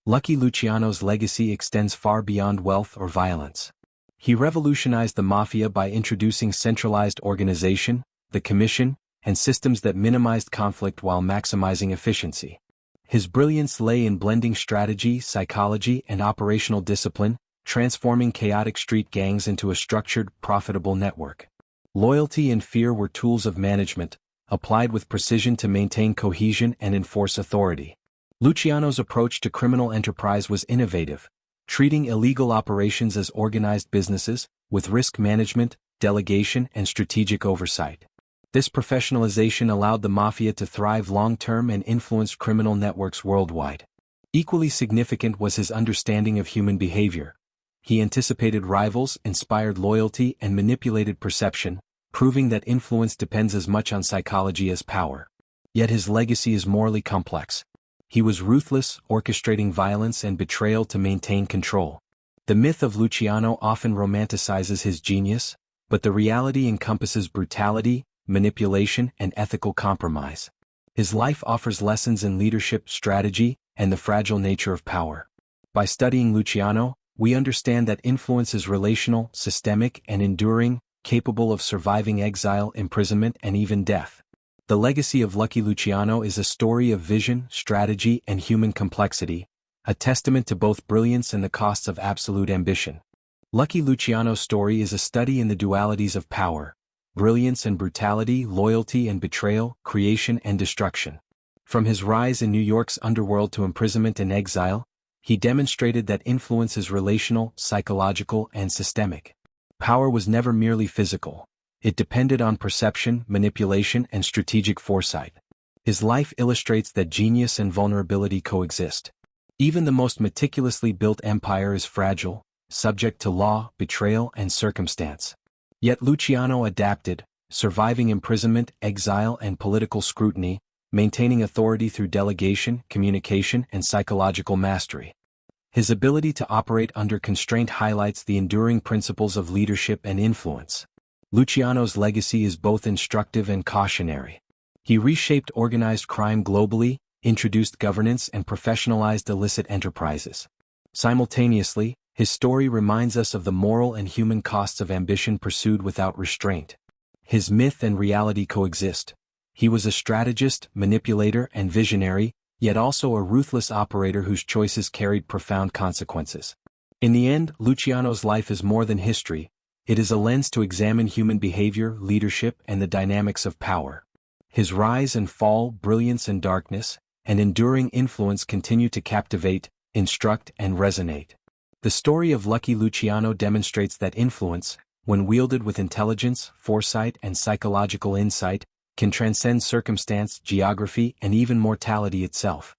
Lucky Luciano's legacy extends far beyond wealth or violence. He revolutionized the Mafia by introducing centralized organization, the commission, and systems that minimized conflict while maximizing efficiency. His brilliance lay in blending strategy, psychology, and operational discipline, transforming chaotic street gangs into a structured, profitable network. Loyalty and fear were tools of management, applied with precision to maintain cohesion and enforce authority. Luciano's approach to criminal enterprise was innovative, treating illegal operations as organized businesses, with risk management, delegation, and strategic oversight. This professionalization allowed the Mafia to thrive long-term and influenced criminal networks worldwide. Equally significant was his understanding of human behavior. He anticipated rivals, inspired loyalty, and manipulated perception, proving that influence depends as much on psychology as power. Yet his legacy is morally complex. He was ruthless, orchestrating violence and betrayal to maintain control. The myth of Luciano often romanticizes his genius, but the reality encompasses brutality, manipulation, and ethical compromise. His life offers lessons in leadership, strategy, and the fragile nature of power. By studying Luciano, we understand that influence is relational, systemic, and enduring, capable of surviving exile, imprisonment, and even death. The legacy of Lucky Luciano is a story of vision, strategy, and human complexity, a testament to both brilliance and the costs of absolute ambition. Lucky Luciano's story is a study in the dualities of power, brilliance and brutality, loyalty and betrayal, creation and destruction. From his rise in New York's underworld to imprisonment and exile, he demonstrated that influence is relational, psychological, and systemic. Power was never merely physical. It depended on perception, manipulation, and strategic foresight. His life illustrates that genius and vulnerability coexist. Even the most meticulously built empire is fragile, subject to law, betrayal, and circumstance. Yet Luciano adapted, surviving imprisonment, exile, and political scrutiny, maintaining authority through delegation, communication, and psychological mastery. His ability to operate under constraint highlights the enduring principles of leadership and influence. Luciano's legacy is both instructive and cautionary. He reshaped organized crime globally, introduced governance, and professionalized illicit enterprises. Simultaneously, his story reminds us of the moral and human costs of ambition pursued without restraint. His myth and reality coexist. He was a strategist, manipulator, and visionary, yet also a ruthless operator whose choices carried profound consequences. In the end, Luciano's life is more than history. It is a lens to examine human behavior, leadership, and the dynamics of power. His rise and fall, brilliance and darkness, and enduring influence continue to captivate, instruct, and resonate. The story of Lucky Luciano demonstrates that influence, when wielded with intelligence, foresight, and psychological insight, can transcend circumstance, geography, and even mortality itself.